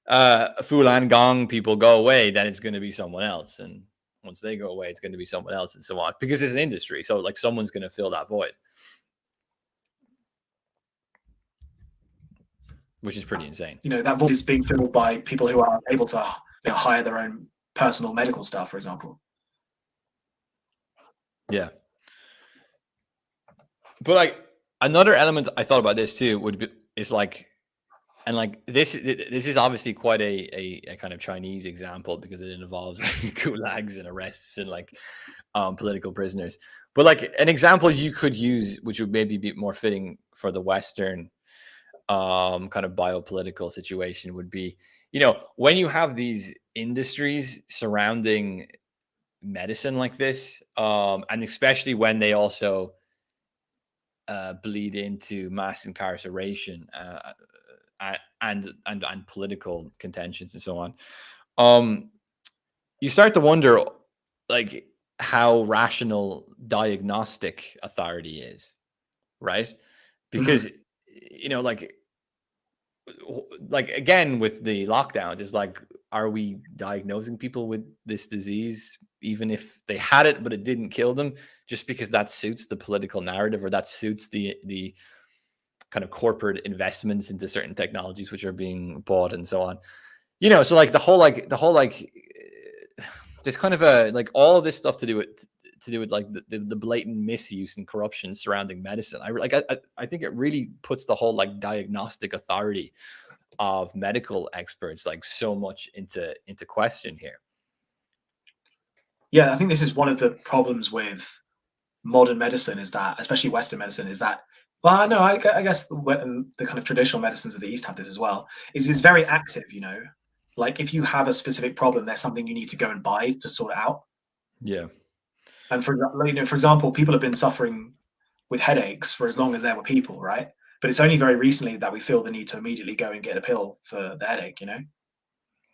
Falun Gong people go away, then it's going to be someone else, and once they go away, it's going to be someone else, and so on, because it's an industry. So like someone's going to fill that void, which is pretty insane. That void is being filled by people who are able to hire their own personal medical staff, for example. Yeah. But like another element I thought about this too is like, and like this is obviously quite a kind of Chinese example because it involves gulags and arrests and like political prisoners. But like an example you could use, which would maybe be more fitting for the Western kind of biopolitical situation, would be, when you have these industries surrounding medicine like this, and especially when they also bleed into mass incarceration and political contentions and so on, you start to wonder like how rational diagnostic authority is, right? Because like again with the lockdowns, it's like, are we diagnosing people with this disease even if they had it but it didn't kill them, just because that suits the political narrative or that suits the kind of corporate investments into certain technologies which are being bought and so on? So like the whole there's kind of a like all of this stuff to do with like the blatant misuse and corruption surrounding medicine. I think it really puts the whole like diagnostic authority of medical experts like so much into question here. Yeah, I think this is one of the problems with modern medicine, is that, especially Western medicine, is that, well, no, I guess the kind of traditional medicines of the East have this as well, is it's very active, like if you have a specific problem, there's something you need to go and buy to sort it out. Yeah. And for example, people have been suffering with headaches for as long as there were people, right? But it's only very recently that we feel the need to immediately go and get a pill for the headache,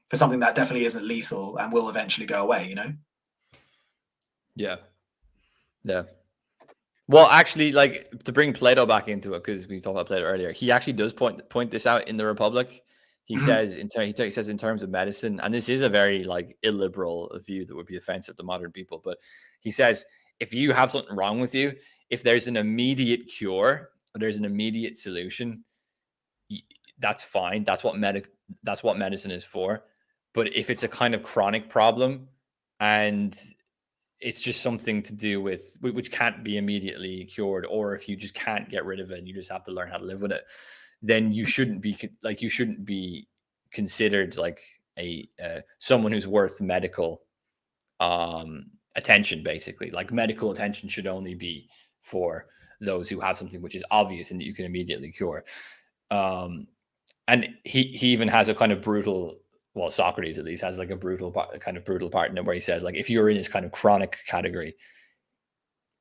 for something that definitely isn't lethal and will eventually go away, Yeah. Yeah. Well, actually, like, to bring Plato back into it, because we talked about Plato earlier, he actually does point this out in the Republic. He says in terms of medicine, and this is a very like illiberal view that would be offensive to modern people, but he says if you have something wrong with you, if there's an immediate cure, or there's an immediate solution, that's fine. That's what medicine is for. But if it's a kind of chronic problem and it's just something to do with which can't be immediately cured, or if you just can't get rid of it and you just have to learn how to live with it, then you shouldn't be considered like a someone who's worth medical attention. Basically, like medical attention should only be for those who have something which is obvious and that you can immediately cure. And he even has a kind of brutal, well, Socrates at least has like a brutal part in it where he says, like, if you're in this kind of chronic category,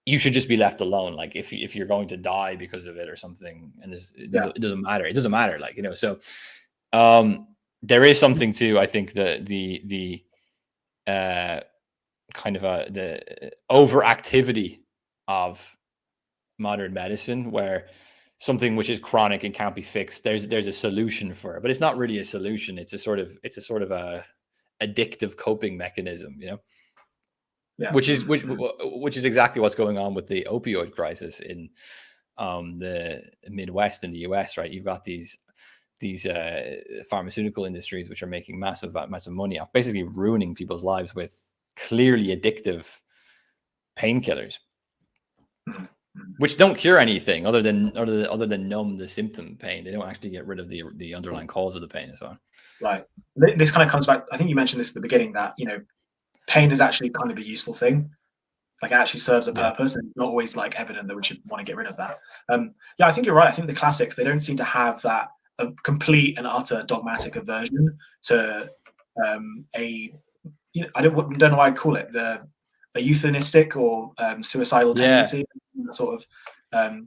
you should just be left alone. Like if you're going to die because of it or something, and it doesn't matter. It doesn't matter. Like, so there is something to, I think, the kind of the overactivity of modern medicine, where something which is chronic and can't be fixed, there's a solution for it, but it's not really a solution. It's a sort of a addictive coping mechanism, Yeah. which is exactly what's going on with the opioid crisis in the Midwest in the US, right? You've got these pharmaceutical industries which are making massive amounts of money off basically ruining people's lives with clearly addictive painkillers, which don't cure anything other than numb the symptom pain. They don't actually get rid of the underlying cause of the pain and so on. Right. This kind of comes back. I think you mentioned this at the beginning, that pain is actually kind of a useful thing. Like, it actually serves a purpose, and it's not always like evident that we should want to get rid of that. Yeah, I think you're right. I think the classics, they don't seem to have that complete and utter dogmatic aversion to I don't know why I call it a euthanistic or suicidal tendency, sort of,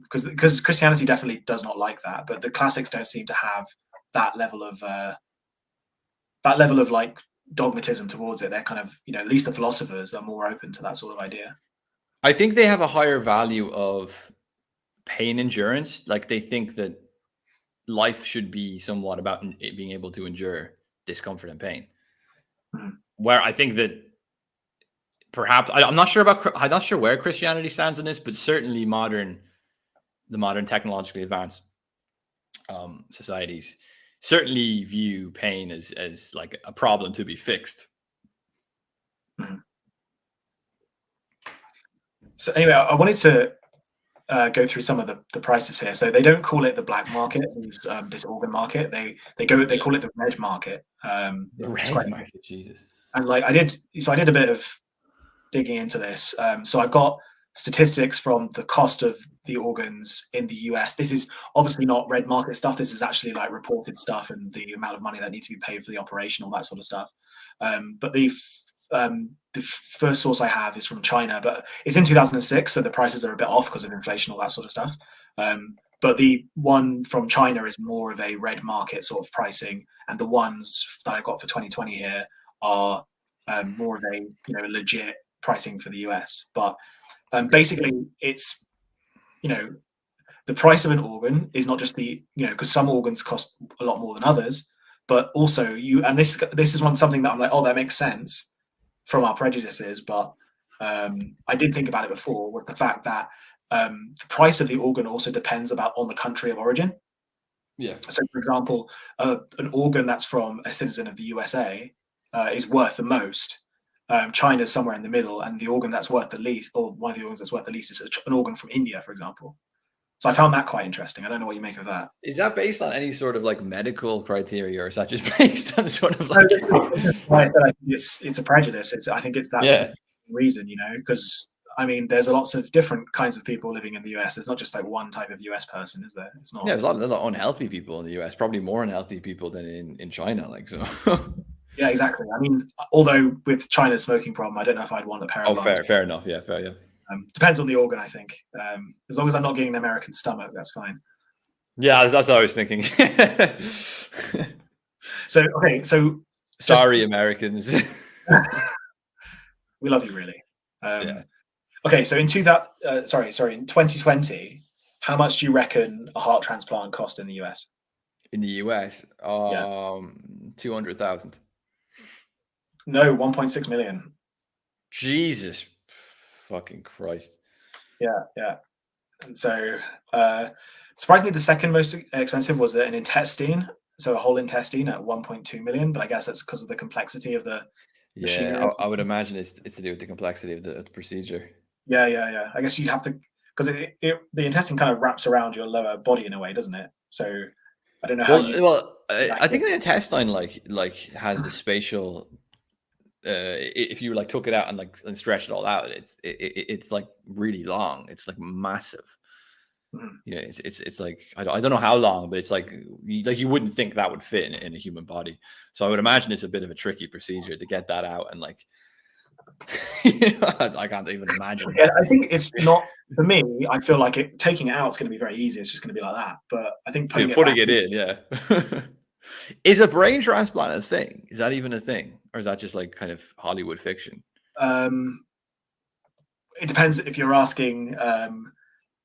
because Christianity definitely does not like that, but the classics don't seem to have that level of like dogmatism towards it. They're kind of, at least the philosophers are more open to that sort of idea. I think they have a higher value of pain endurance. Like, they think that life should be somewhat about being able to endure discomfort and pain. Where I think that perhaps I'm not sure where Christianity stands on this, but certainly the modern technologically advanced societies certainly view pain as like a problem to be fixed. So anyway, I wanted to go through some of the prices here. So they don't call it the black market, this organ market. They call it the red market. The red market, Jesus. And like I did a bit of digging into this. So I've got statistics from the cost of the organs in the US. This is obviously not red market stuff. This is actually like reported stuff and the amount of money that needs to be paid for the operation, all that sort of stuff. But the first source I have is from China, but it's in 2006, so the prices are a bit off because of inflation, all that sort of stuff. But the one from China is more of a red market sort of pricing, and the ones that I got for 2020 here are more of a legit pricing for the US. But basically, it's the price of an organ is not just because some organs cost a lot more than others, but also this is something that I'm like, oh, that makes sense from our prejudices, but I did think about it before, with the fact that the price of the organ also depends on the country of origin. Yeah. So, for example, an organ that's from a citizen of the USA is worth the most. China's somewhere in the middle, and the organ that's worth the least, or one of the organs that's worth the least, is an organ from India, for example. So I found that quite interesting. I don't know what you make of that. Is that based on any sort of like medical criteria, or is that just based on sort of like? It's a prejudice. I think it's that reason, because I mean, there's lots of different kinds of people living in the US. There's not just like one type of US person, is there? It's not. Yeah, there's a lot of unhealthy people in the US. Probably more unhealthy people than in China. Like, so. Yeah, exactly. I mean, although with China's smoking problem, I don't know if I'd want a pair of lungs. Fair enough. Yeah, fair. Yeah. Depends on the organ, I think. As long as I'm not getting an American stomach, that's fine. Yeah, that's what I was thinking. So sorry, Americans. We love you, really. Okay, so in 2020, how much do you reckon a heart transplant cost in the US? In the US, 200,000. No, 1.6 million. Jesus fucking Christ. Yeah. And so, surprisingly, the second most expensive was an intestine. So a whole intestine at 1.2 million, but I guess that's because of the complexity of the machinery. Yeah, I would imagine it's to do with the complexity of the procedure. Yeah. I guess you'd have to, because the intestine kind of wraps around your lower body in a way, doesn't it? So I don't know how. I think the intestine like has the spatial. If you like took it out and stretched it all out, it's like really long. It's like massive. It's like I don't know how long, but it's like you wouldn't think that would fit in a human body. So I would imagine it's a bit of a tricky procedure to get that out and like I can't even imagine. Yeah, I think it's not for me. I feel like taking it out is going to be very easy. It's just going to be like that. But I think Yeah, putting it putting back it in, in, yeah. Is a brain transplant a thing? Is that even a thing, or is that just like kind of Hollywood fiction? um, it depends if you're asking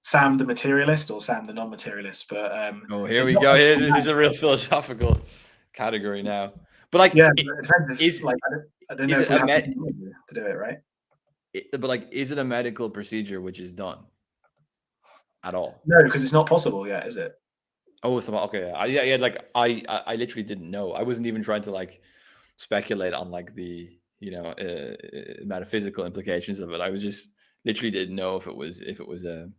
Sam the materialist or Sam the non-materialist. But Oh, here it's we not. go. Here, this is a real philosophical category now. But like, Yeah, it depends if is like I don't know is if it we a have to do it, right? but like, is it a medical procedure which is done at all? No, because it's not possible yet, is it? Oh, so okay, yeah, yeah. Like, I literally didn't know. I wasn't even trying to like speculate on like the metaphysical implications of it. I was just literally didn't know if it was a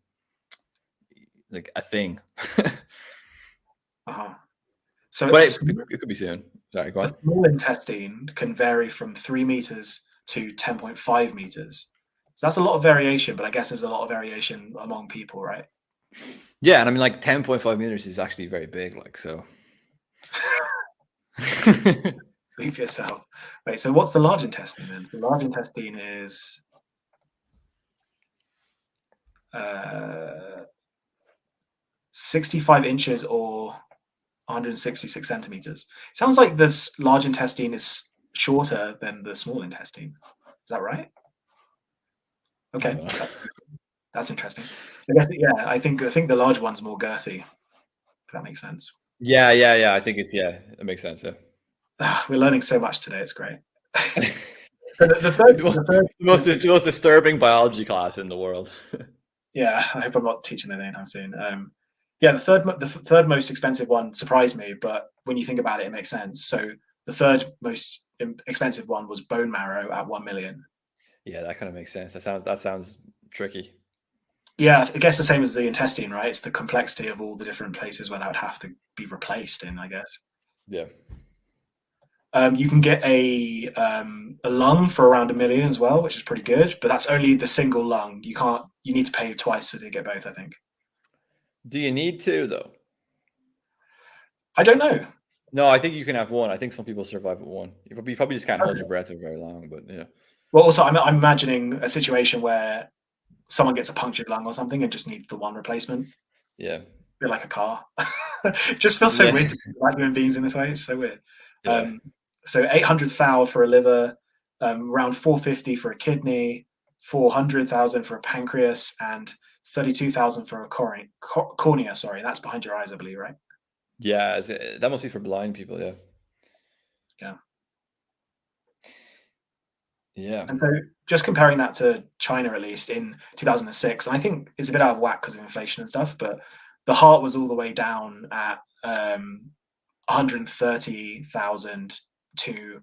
like a thing. Uh-huh. So But it could be soon. Sorry, go a on. small intestine can vary from 3 meters to 10.5 meters. So that's a lot of variation, but I guess there's a lot of variation among people, right? Yeah, and I mean, like 10.5 meters is actually very big. Like, so. Speak for yourself. Wait, so what's the large intestine then? So the large intestine is uh, 65 inches or 166 centimeters. Sounds like this large intestine is shorter than the small intestine. Is that right? I Okay, don't know. that's interesting. I guess yeah, I think the large one's more girthy. If that makes sense. Yeah, yeah, yeah. I think it's yeah. That makes sense. Yeah. We're learning so much today. It's great. So It's the third the most disturbing biology class in the world. yeah, I hope I'm not teaching that anytime soon. Yeah, the third most expensive one surprised me, but when you think about it, it makes sense. So the third most expensive one was bone marrow at 1 million. Yeah, that kind of makes sense. That sounds tricky. Yeah, I guess the same as the intestine, right? It's the complexity of all the different places where that would have to be replaced in, I guess. Yeah. You can get a lung for around 1 million as well, which is pretty good. But that's only the single lung. You can't. You need to pay twice to get both. I think. Do you need to though? I don't know. No, I think you can have one. I think some people survive with one. You probably just can't hold Okay. your breath for very long, but yeah. Well, also, I'm imagining a situation where someone gets a punctured lung or something and just needs the one replacement. A Yeah. bit like a car. It just feels so Yeah. weird to think about human beings in this way. It's so weird. Yeah. So 800,000 for a liver, around 450 for a kidney, 400,000 for a pancreas, and 32,000 for a cornea. Sorry, that's behind your eyes, I believe, right? Yeah. That must be for blind people. Yeah. Yeah. Yeah. And so just comparing that to China, at least in 2006, and I think it's a bit out of whack because of inflation and stuff, but the heart was all the way down at 130,000 to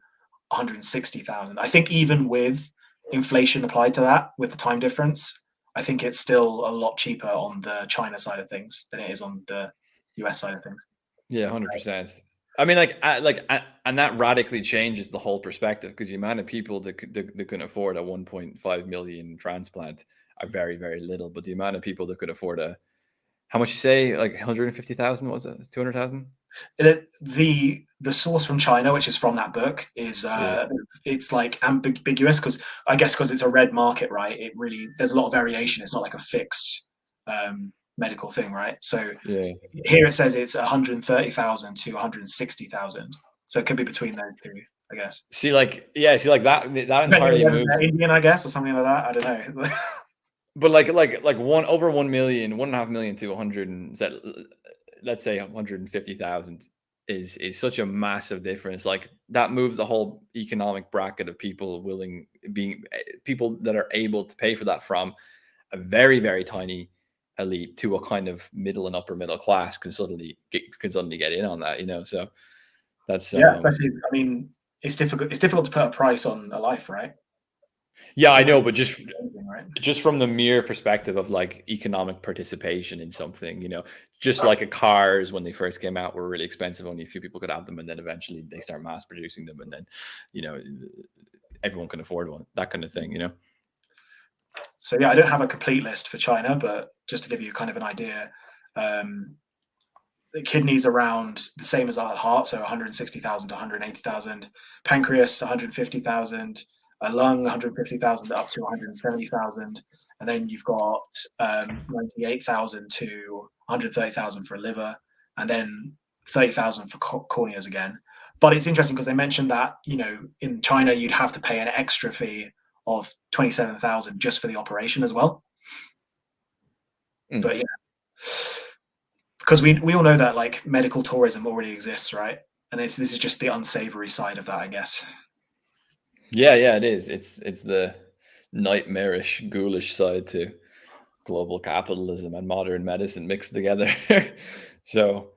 160,000. I think even with inflation applied to that, with the time difference, I think it's still a lot cheaper on the China side of things than it is on the US side of things. Yeah. 100%. I mean, and that radically changes the whole perspective because the amount of people that can afford a 1.5 million transplant are very, very little. But the amount of people that could afford how much you say, like 150,000, was it 200,000? The source from China, which is from that book, is Yeah. it's like ambiguous because I guess because it's a red market, right? It really there's a lot of variation. It's not like a fixed medical thing, right? So Yeah. here it says it's 130,000 to 160,000. So it could be between those two, I guess. See, like that Depending on entirely whether moves. they're Indian, I guess, or something like that. I don't know. But like one over 1 million, 1.5 million to 100, let's say 150,000 is such a massive difference. Like that moves the whole economic bracket of people being people that are able to pay for that from a very, very tiny elite to a kind of middle and upper middle class can suddenly get in on that, So that's Yeah, especially I mean, it's difficult. It's difficult to put a price on a life, right? yeah, I It know, could but be anything, right? just from the mere perspective of like economic participation in something, just like a cars when they first came out were really expensive, only a few people could have them, and then eventually they start mass producing them, and then you know everyone can afford one, that kind of thing. So yeah, I don't have a complete list for China, but just to give you kind of an idea, um, the kidneys around the same as our heart, so 160,000 to 180,000. Pancreas 150,000. a lung 150,000 up to 170,000, and then you've got 98,000 to 130,000 for a liver, and then 30,000 for corneas again. But it's interesting because they mentioned that, you know, in China you'd have to pay an extra fee of 27,000 just for the operation as well. But yeah, because we all know that like medical tourism already exists, right? And this is just the unsavory side of that, I guess. Yeah, it is. It's the nightmarish, ghoulish side to global capitalism and modern medicine mixed together. So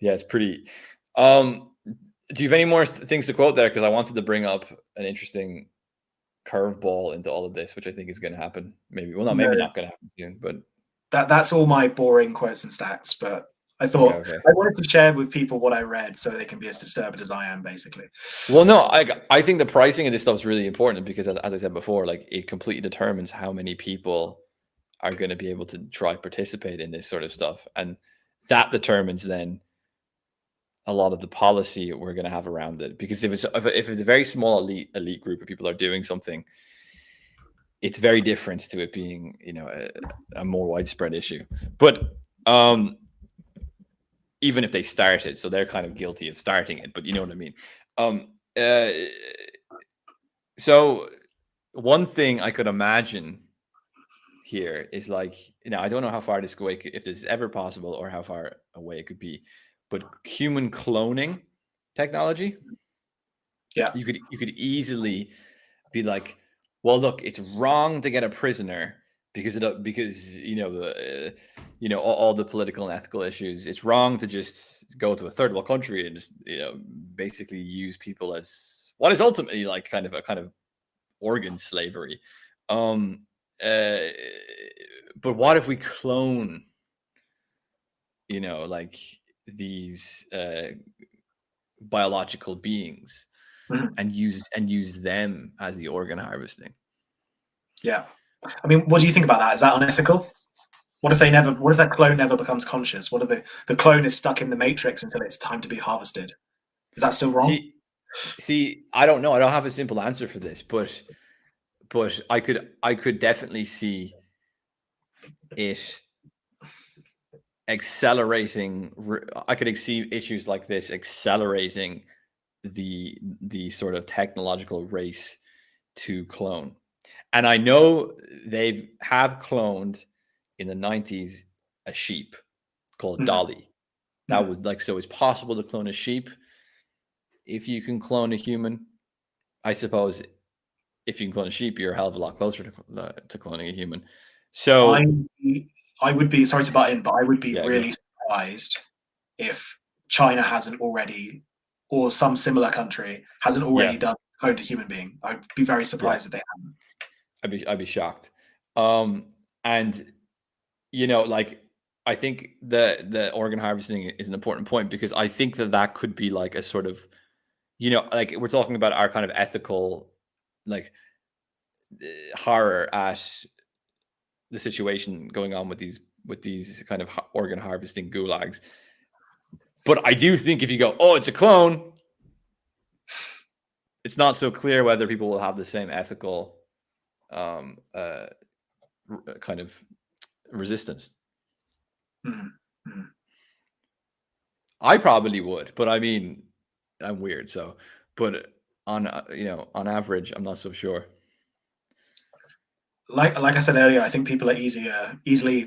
yeah, it's pretty. Do you have any more things to quote there? Because I wanted to bring up an interesting curveball into all of this, which I think is going to happen. Maybe, well, not maybe not going to happen soon, but that's all my boring quotes and stats. But I thought I wanted to share with people what I read so they can be as disturbed as I am, basically. Well, no, I think the pricing of this stuff is really important because, as I said before, like it completely determines how many people are going to be able to try participate in this sort of stuff, and that determines then a lot of the policy we're going to have around it. Because if it's a very small elite group of people are doing something, it's very different to it being, you know, a more widespread issue. But even if they started, so they're kind of guilty of starting it, but you know what I mean. So one thing I could imagine here is like, you know, I don't know how far this could away, if this is ever possible, or how far away it could be, but human cloning technology. Yeah, you could easily be like, well, look, it's wrong to get a prisoner because you know all the political and ethical issues. It's wrong to just go to a third world country and just, you know, basically use people as what is ultimately like kind of organ slavery. But what if we clone, you know, like these biological beings and use them as the organ harvesting? Yeah. I mean, what do you think about that? Is that unethical? What if that clone never becomes conscious? What if the clone is stuck in the matrix until it's time to be harvested? Is that still wrong? See, I don't know. I don't have a simple answer for this, but I could definitely see it accelerating. I could see issues like this accelerating the sort of technological race to clone. And I know they have cloned in the 90s a sheep called Dolly. That was like, so it's possible to clone a sheep. If you can clone a human, I suppose if you can clone a sheep, you're a hell of a lot closer to cloning a human. So I would be, sorry to butt in, but I would be really surprised if China hasn't already, or some similar country hasn't already done cloned a human being. I'd be very surprised if they haven't. I'd be shocked. And you know, like, I think the organ harvesting is an important point, because I think that could be like a sort of, you know, like we're talking about our kind of ethical, like, horror at the situation going on with these kind of organ harvesting gulags. But I do think if you go, oh, it's a clone, it's not so clear whether people will have the same ethical kind of resistance. I probably would, but I mean, I'm weird, so, but on average, I'm not so sure. Like I said earlier, I think people are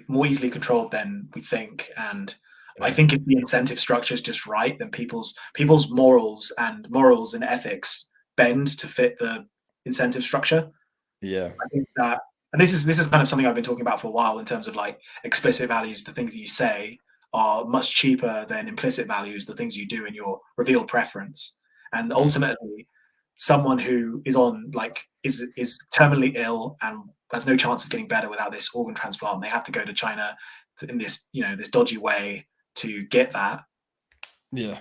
more easily controlled than we think, and I think if the incentive structure is just right, then people's morals and ethics bend to fit the incentive structure. Yeah, I think that, and this is kind of something I've been talking about for a while in terms of like explicit values. The things that you say are much cheaper than implicit values, the things you do in your revealed preference. And ultimately, someone who is on like is terminally ill and has no chance of getting better without this organ transplant, they have to go to China in this, you know, this dodgy way to get that. Yeah.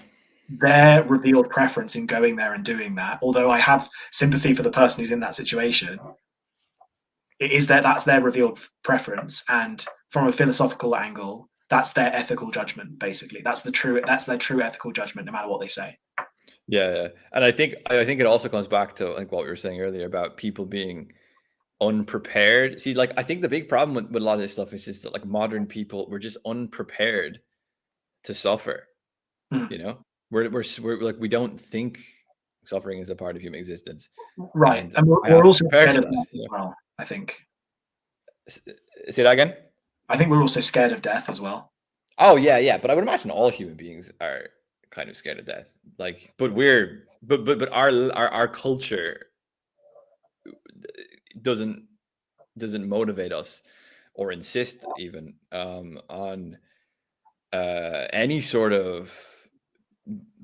Their revealed preference in going there and doing that, although I have sympathy for the person who's in that situation, it is that's their revealed preference, and from a philosophical angle, that's their ethical judgment. Basically, that's their true ethical judgment, no matter what they say. Yeah, and I think it also comes back to like what we were saying earlier about people being unprepared. See, like I think the big problem with a lot of this stuff is just that like modern people, we're just unprepared to suffer. Mm. You know, we're like we don't think suffering is a part of human existence, Right, and and I we're have to also prepare scared for of that. death as well. I think. S- Say that again. I think we're also scared of death as well. Oh yeah, yeah. But I would imagine all human beings are kind of scared of death. Like, but our culture doesn't motivate us or insist even on any sort of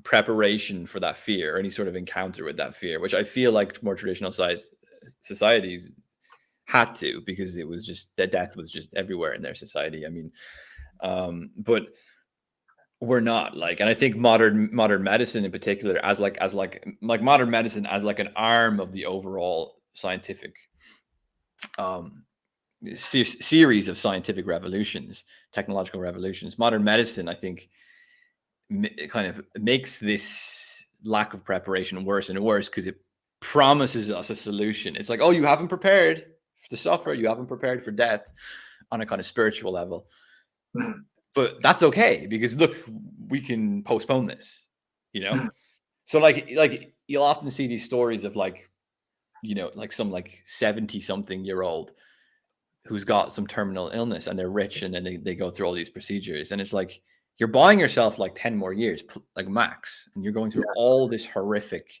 preparation for that fear or any sort of encounter with that fear, which I feel like more traditional size societies had to, because it was just that death was just everywhere in their society. I mean, but we're not like, and I think modern medicine in particular, as like modern medicine as like an arm of the overall scientific um series of scientific revolutions, technological revolutions. Modern medicine, I think, it kind of makes this lack of preparation worse and worse because it promises us a solution. It's like, oh, you haven't prepared to suffer, you haven't prepared for death on a kind of spiritual level. Mhm. But that's okay because look, we can postpone this, you know? Mhm. So like you'll often see these stories of like, like some like 70 something year old who's got some terminal illness and they're rich and then they go through all these procedures and it's like you're buying yourself like 10 more years like max, and you're going through Yeah. all these horrific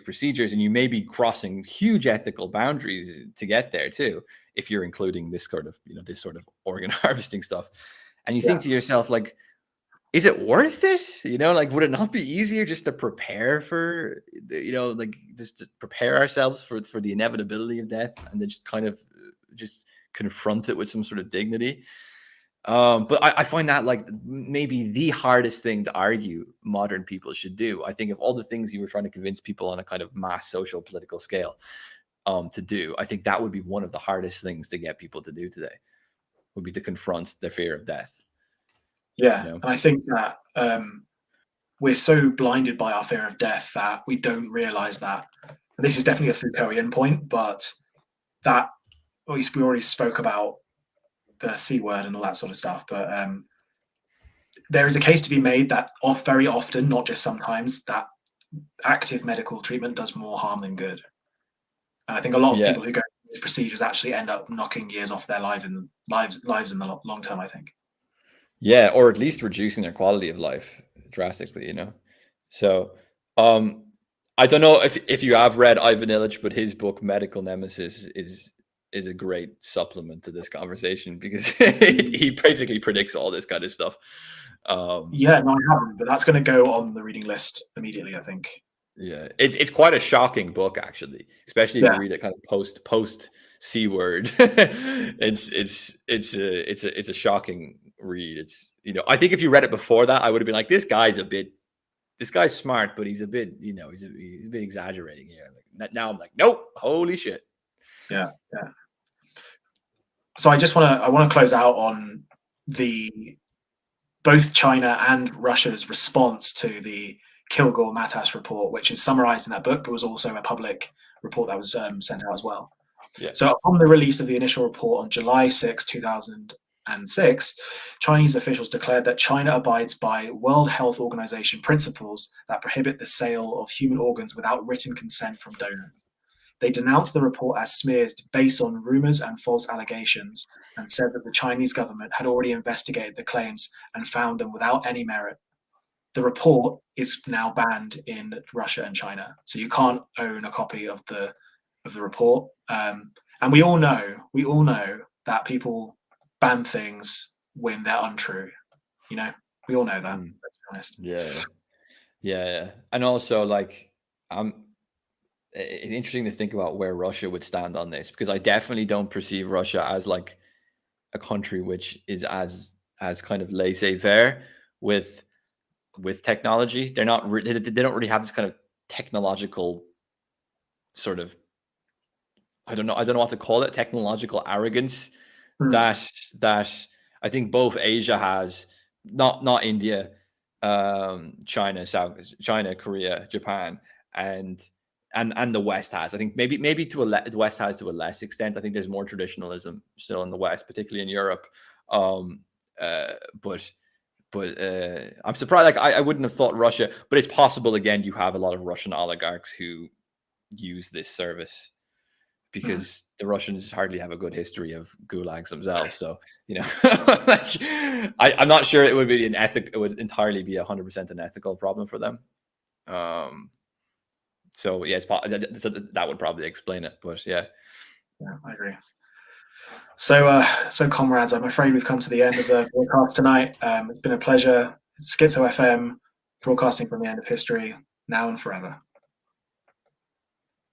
procedures, and you may be crossing huge ethical boundaries to get there too, if you're including this sort of this sort of organ harvesting stuff, and you Yeah. think to yourself like, is it worth it? Like, would it not be easier just to prepare for, like just to prepare ourselves for the inevitability of death, and then just kind of just confront it with some sort of dignity? But I find that like maybe the hardest thing to argue modern people should do. I think of all the things you were trying to convince people on a kind of mass social political scale to do, I think that would be one of the hardest things to get people to do today, would be to confront their fear of death. Yeah, You know? and I think that we're so blinded by our fear of death that we don't realize that. And this is definitely a Foucaultian point, but that at least we already spoke about the C word and all that sort of stuff. But there is a case to be made that very often, not just sometimes, that active medical treatment does more harm than good. And I think a lot of Yeah. people who go through these procedures actually end up knocking years off their lives in the long term, I think. Yeah, or at least reducing their quality of life drastically. So, um, I don't know if you have read Ivan Illich, but his book Medical Nemesis is a great supplement to this conversation because he basically predicts all this kind of stuff. Yeah, no, I haven't, but that's going to go on the reading list immediately, I think. Yeah, it's quite a shocking book actually, especially if you Yeah, read it kind of post C word. It's a shocking read. I think if you read it before that, I would have been like, this guy's smart, but he's a bit, he's a bit exaggerating here. Like now I'm like, nope, holy shit. yeah, yeah. So I want to close out on the both China and Russia's response to the Kilgore-Matas report, which is summarized in that book, but was also a public report that was sent out as well. Yeah. So, upon the release of the initial report on July 6, 2006, Chinese officials declared that China abides by World Health Organization principles that prohibit the sale of human organs without written consent from donors. They denounced the report as smears based on rumors and false allegations, and said that the Chinese government had already investigated the claims and found them without any merit. The report is now banned in Russia and China, so you can't own a copy of the report. And we all know that people ban things when they're untrue. You know, we all know that. Mm. Let's be honest. Yeah. Yeah. And also like it's interesting to think about where Russia would stand on this, because I definitely don't perceive Russia as like a country which is as kind of laissez-faire with technology. They're not they don't really have this kind of technological sort of, I don't know what to call it, technological arrogance Hmm. that that I think both Asia has, not India, China, China, Korea, Japan, and the West has. I think maybe the West has to a less extent. I think there's more traditionalism still in the West, particularly in Europe. Um, but I'm surprised. Like I wouldn't have thought Russia, but it's possible. Again, you have a lot of Russian oligarchs who use this service because the Russians hardly have a good history of gulags themselves. So, like, I'm not sure it would be it would entirely be 100% an ethical problem for them. So yeah, that would probably explain it. But yeah, I agree. So, comrades, I'm afraid we've come to the end of the broadcast tonight. It's been a pleasure. It's Schizo FM, broadcasting from the end of history, now and forever.